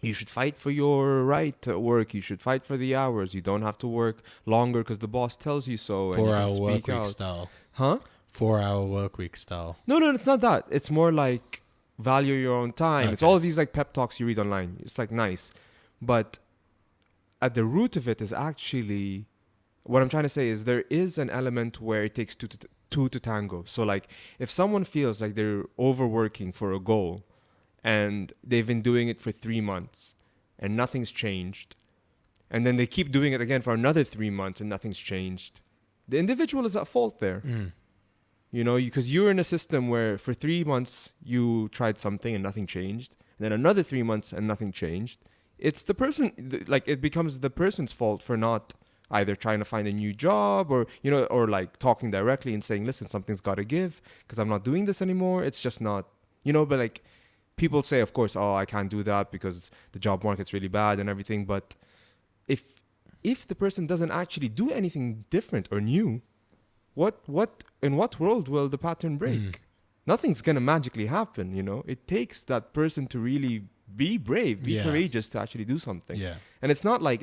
you should fight for your right to work, you should fight for the hours, you don't have to work longer because the boss tells you so. 4-hour work week style. Huh? 4-hour work week style. No, it's not that. It's more like value your own time. It's all of these like pep talks you read online. It's like nice, but at the root of it is actually, what I'm trying to say is there is an element where it takes two to tango. So like if someone feels like they're overworking for a goal and they've been doing it for 3 months and nothing's changed, and then they keep doing it again for another 3 months and nothing's changed, the individual is at fault there. You know, because you're in a system where for 3 months you tried something and nothing changed, and then another 3 months and nothing changed. It's the person, like it becomes the person's fault for not either trying to find a new job or, you know, or like talking directly and saying, listen, something's got to give because I'm not doing this anymore. It's just not, you know, but like people say, of course, oh, I can't do that because the job market's really bad and everything. But if the person doesn't actually do anything different or new, in what world will the pattern break? Nothing's going to magically happen, you know. It takes that person to really be brave, be courageous to actually do something. Yeah. And it's not like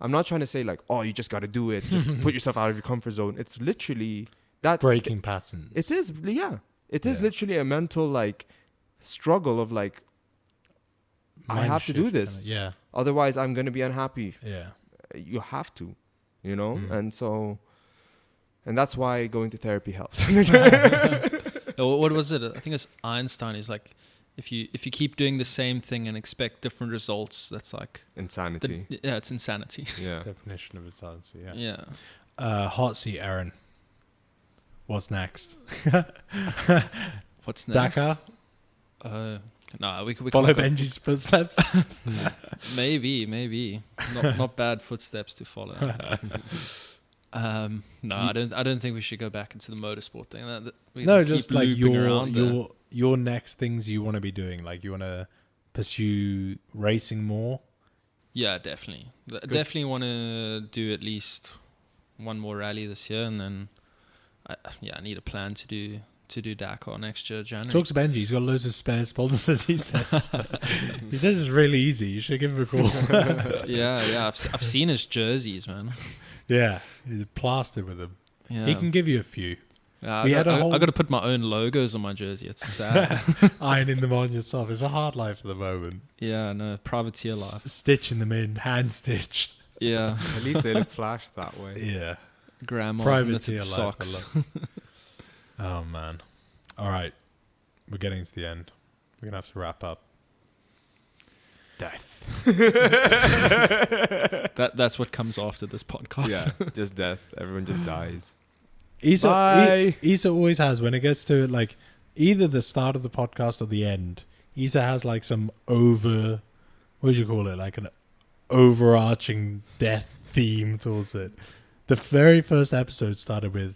I'm not trying to say like, oh, you just got to do it. Just put yourself out of your comfort zone. It's literally that breaking patterns. It is, It is literally a mental like struggle of like, I have to do this. Otherwise, I'm going to be unhappy. Yeah. You have to, you know? And that's why going to therapy helps. What was it? I think it's Einstein. He's like, if you keep doing the same thing and expect different results, that's like insanity. It's insanity. Yeah. Definition of insanity. Yeah. Hot seat, Aaron. What's next? What's next? Dakar. No, we follow Benji's footsteps. Maybe. Not bad footsteps to follow. No, I don't think we should go back into the motorsport thing. No, just like your next things you want to be doing. Like you want to pursue racing more. Yeah, definitely. Definitely want to do at least one more rally this year, and then I need a plan to do Dakar next year, January. Talk to Benji. He's got loads of spare sponsors. He says. He says it's really easy. You should give him a call. Yeah. I've seen his jerseys, man. Yeah, he's plastered with them. Yeah. He can give you a few. I got to put my own logos on my jersey. It's sad. Ironing them on yourself. It's a hard life at the moment. Yeah, no, privateer life. Stitching them in, hand stitched. Yeah. At least they look flashed that way. Yeah. Grandma's knitted socks. Oh, man. All right. We're getting to the end. We're going to have to wrap up. Death. That's what comes after this podcast. Yeah, just death. Everyone just dies. Isa always has, when it gets to like either the start of the podcast or the end, Isa has like some what do you call it? Like an overarching death theme towards it. The very first episode started with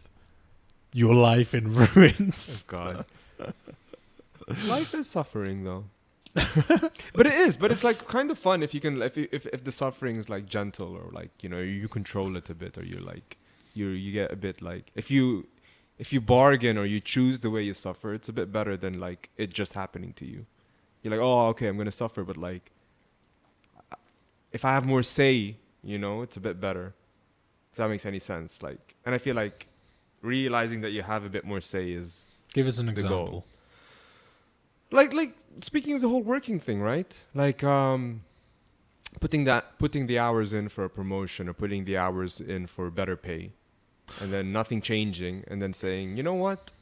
your life in ruins. Oh, God. Life is suffering though. But it's like kind of fun if you can, if the suffering is like gentle or like, you know, you control it a bit, or you're like you get a bit like if you bargain or you choose the way you suffer, it's a bit better than like it just happening to you. You're like, oh, okay, I'm gonna suffer, but like if I have more say, you know, it's a bit better. If that makes any sense. Like, and I feel like realizing that you have a bit more say is give us an the example. goal. like speaking of the whole working thing, right? Like putting the hours in for a promotion or putting the hours in for better pay, and then nothing changing, and then saying, you know what,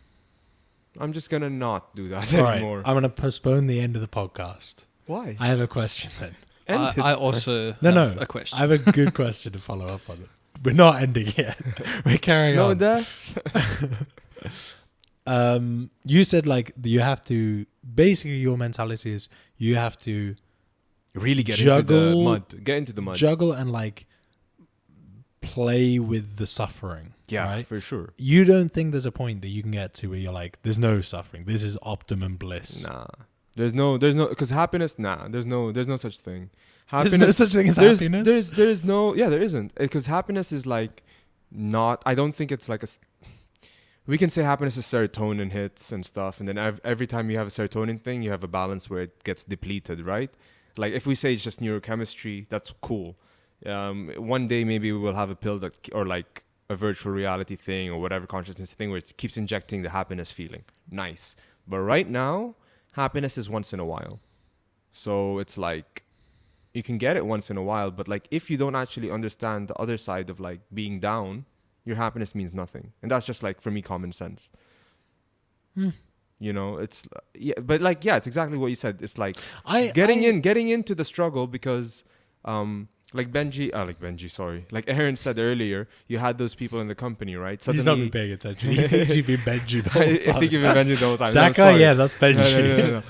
I'm just gonna not do that anymore. I'm gonna postpone the end of the podcast. Why? I have a question then. I also have a question. I have a good question to follow up on it. We're not ending yet. We're carrying on. death. You said like you have to. Basically, your mentality is you have to Really get into the mud. Get into the mud. juggle and like play with the suffering. Yeah, right? for sure. You don't think there's a point that you can get to where you're like, there's no suffering. This is optimum bliss. Nah. There's no, because happiness, there's no such thing. There's no such thing as happiness? There's no, there isn't. Because happiness is like not, I don't think it's like we can say happiness is serotonin hits and stuff. And then every time you have a serotonin thing, you have a balance where it gets depleted, right? Like if we say it's just neurochemistry, that's cool. One day maybe we will have a pill that, or like a virtual reality thing or whatever consciousness thing where it keeps injecting the happiness feeling. Nice. But right now, happiness is once in a while. So it's like you can get it once in a while, but like if you don't actually understand the other side of like being down, your happiness means nothing. And that's just like, for me, common sense. You know, it's but like it's exactly what you said. It's like getting into the struggle because like Aaron said earlier, you had those people in the company, right? Suddenly, he's not been paying attention. He thinks you've been Benji the whole time. I think you've been Benji the whole time. That guy, yeah, that's Benji.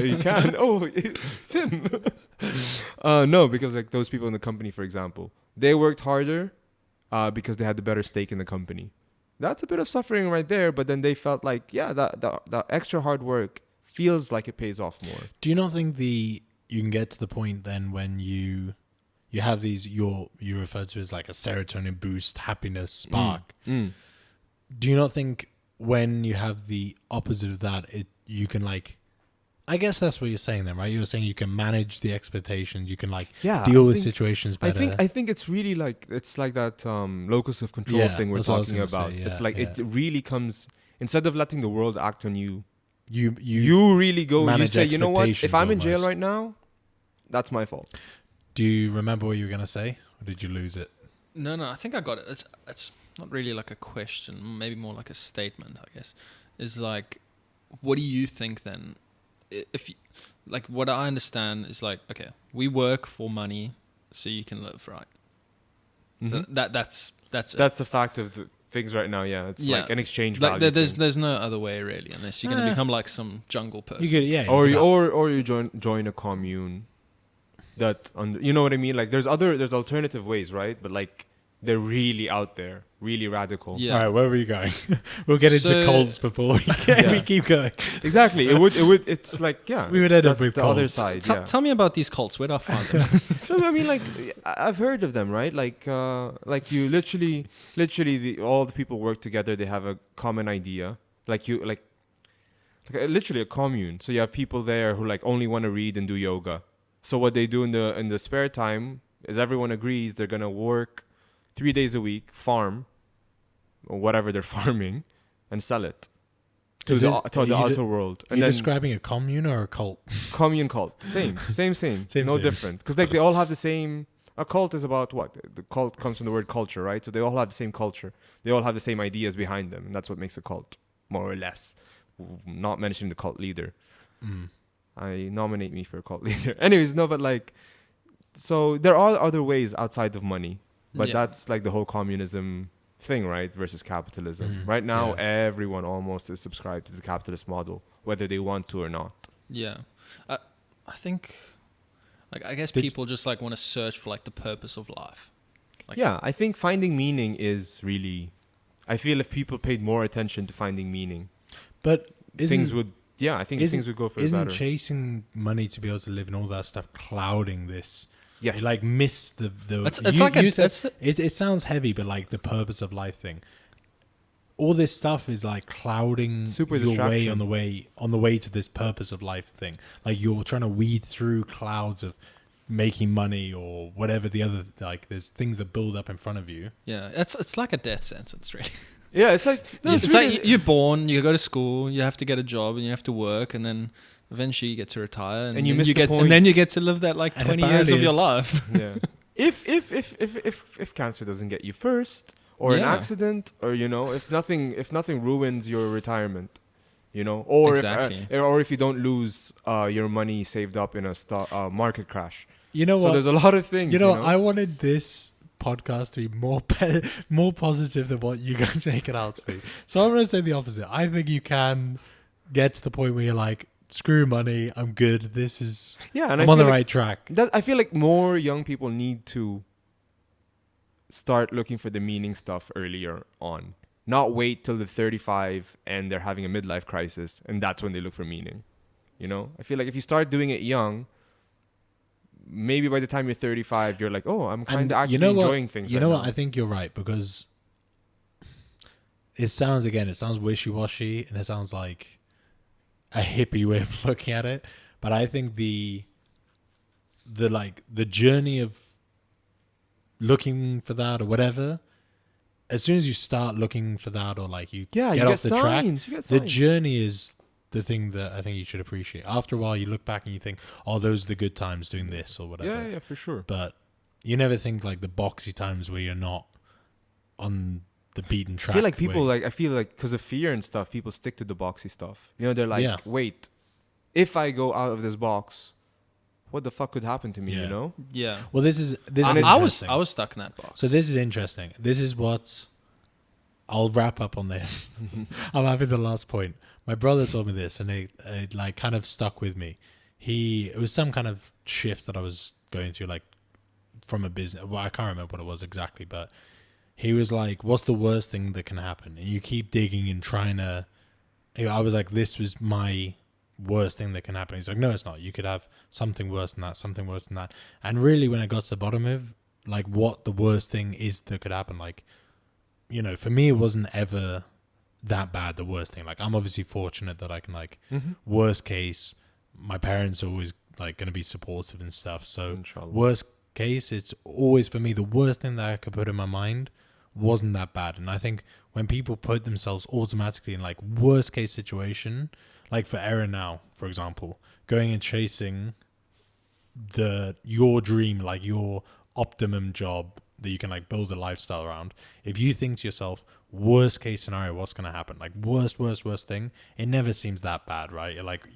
You can. Oh, it's Tim. No, because like those people in the company, for example, they worked harder because they had the better stake in the company. That's a bit of suffering right there, but then they felt like, that extra hard work feels like it pays off more. Do you not think you can get to the point then when you have these you refer to as like a serotonin boost, happiness spark? Do you not think when you have the opposite of that, you can like, I guess that's what you're saying then, right? You're saying you can manage the expectations, you can like deal with situations better. I think it's really like, it's like that locus of control thing we're talking about. It's like it really comes, instead of letting the world act on you, you really go, you say, you know what, if I'm in jail right now, that's my fault. Do you remember what you were going to say? Or did you lose it? No, I think I got it. It's not really like a question, maybe more like a statement, I guess. Is like, what do you think then? If you, like, what I understand is like, okay, we work for money so you can live, right? So that's the fact of the things right now. Yeah, it's like an exchange value. There's no other way really, unless you're gonna become like some jungle person. Or you join a commune. You know what I mean? Like there's alternative ways, right? But like they're really out there, really radical. Yeah. All right, where were you going? We'll get into cults before we keep going. Exactly. It would. It's like we would end up with the other side. Tell me about these cults. Where'd I find them? So I mean, like I've heard of them, right? Like you literally, all the people work together. They have a common idea. Like literally a commune. So you have people there who like only want to read and do yoga. So what they do in the spare time is everyone agrees they're gonna work 3 days a week, farm, or whatever they're farming, and sell it to the outer world. Are you describing a commune or a cult? Commune cult. Same. No different. Because like they all have the same. A cult is about what? The cult comes from the word culture, right? So they all have the same culture. They all have the same ideas behind them, and that's what makes a cult, more or less. Not mentioning the cult leader. I nominate me for a cult leader. Anyways, no, but like, so there are other ways outside of money. But that's like the whole communism thing, right? Versus capitalism. Right now, everyone almost is subscribed to the capitalist model, whether they want to or not. Yeah. I think, like, I guess people just like want to search for like the purpose of life. Like, I think finding meaning is really, I feel if people paid more attention to finding meaning, but things would go for Isn't better. Chasing money to be able to live and all that stuff clouding this? Yes. You like miss the it sounds heavy, but like the purpose of life thing. All this stuff is like clouding your way on the way to this purpose of life thing. Like you're trying to weed through clouds of making money or whatever the other, like there's things that build up in front of you. Yeah, it's like a death sentence, really. Yeah, it's like it's like you're born, you go to school, you have to get a job, and you have to work, and then eventually you get to retire, and you then miss you the get, point. and then you get to live that like And 20 years of your apparently life. Yeah. If cancer doesn't get you first, or an Yeah. accident, or if nothing ruins your retirement, or Exactly. if you don't lose your money saved up in a market crash. You know So what? there's a lot of things. You know, I wanted this podcast to be more positive than what you guys make it out to be. So I'm going to say the opposite. I think you can get to the point where you're like, screw money, I'm good. This is and I'm on the right track. I feel like more young people need to start looking for the meaning stuff earlier on. Not wait till they're 35 and they're having a midlife crisis and that's when they look for meaning. I feel like if you start doing it young, maybe by the time you're 35, you're like, oh, I'm kind of actually enjoying things. You know what? I think you're right, because it sounds wishy-washy and it sounds like a hippie way of looking at it. But I think the journey of looking for that or whatever, as soon as you start looking for that, or like you get off the track, the journey is the thing that I think you should appreciate. After a while, you look back and you think, oh, those are the good times doing this or whatever. Yeah, for sure. But you never think like the boxy times where you're not on the beaten track. I feel like because of fear and stuff, people stick to the boxy stuff. They're like, wait, if I go out of this box, what the fuck could happen to me? Yeah. Well, this is I was stuck in that box. So this is interesting. This is what I'll wrap up on this. I'm having the last point. My brother told me this, and it like kind of stuck with me. It was some kind of shift that I was going through, like from a business. Well, I can't remember what it was exactly, but he was like, "What's the worst thing that can happen?" And you keep digging and trying to. I was like, "This was my worst thing that can happen." He's like, "No, it's not. You could have something worse than that, something worse than that." And really, when I got to the bottom of like what the worst thing is that could happen, like, for me, it wasn't ever that bad. The worst thing, like, I'm obviously fortunate that I can like, worst case, my parents are always like going to be supportive and stuff. So Inshallah. Worst case, it's always for me the worst thing that I could put in my mind wasn't that bad. And I think when people put themselves automatically in like worst case situation, like for Erin now, for example, going and chasing your dream, like your optimum job that you can like build a lifestyle around. If you think to yourself, worst case scenario, what's going to happen? Like worst thing, it never seems that bad, right? You're like,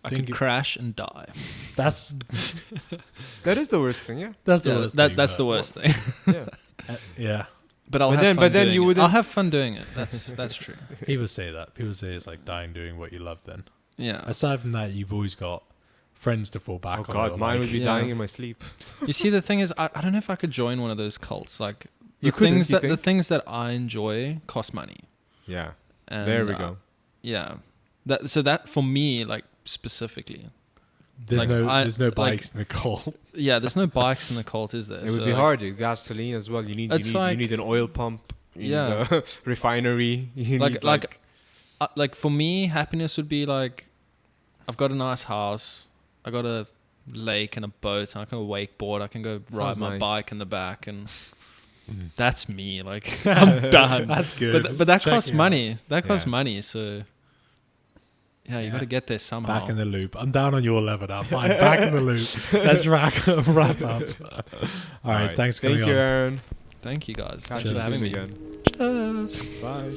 I could crash and die. That's that is the worst thing, yeah. That's the worst thing. That's the worst thing. Yeah. Yeah. But I'll I'll have fun doing it. That's true. People say that. People say it's like dying doing what you love then. Yeah. Aside from that, you've always got friends to fall back on. Oh God, mine would be dying in my sleep. You see, the thing is, I don't know if I could join one of those cults. Like You couldn't, the things that I enjoy cost money. Yeah. And, there we go. Yeah. That for me, like specifically. There's like, no bikes in the cult. Yeah, there's no bikes in the cult, is there? It would be hard. Gasoline as well. You need an oil pump. You need a refinery. You need like for me, happiness would be like, I've got a nice house. I got a lake and a boat, and I can wakeboard. I can go ride my bike in the back, and that's me. Like I'm done. That's good. But that costs money. That costs money. So yeah, you got to get there somehow. Back in the loop. I'm down on your level now. Fine. Back in the loop. Let's wrap up. All right. Thanks for coming on. Thank you, Aaron. Thank you guys. Catch Thanks for having me again. Cheers. Bye.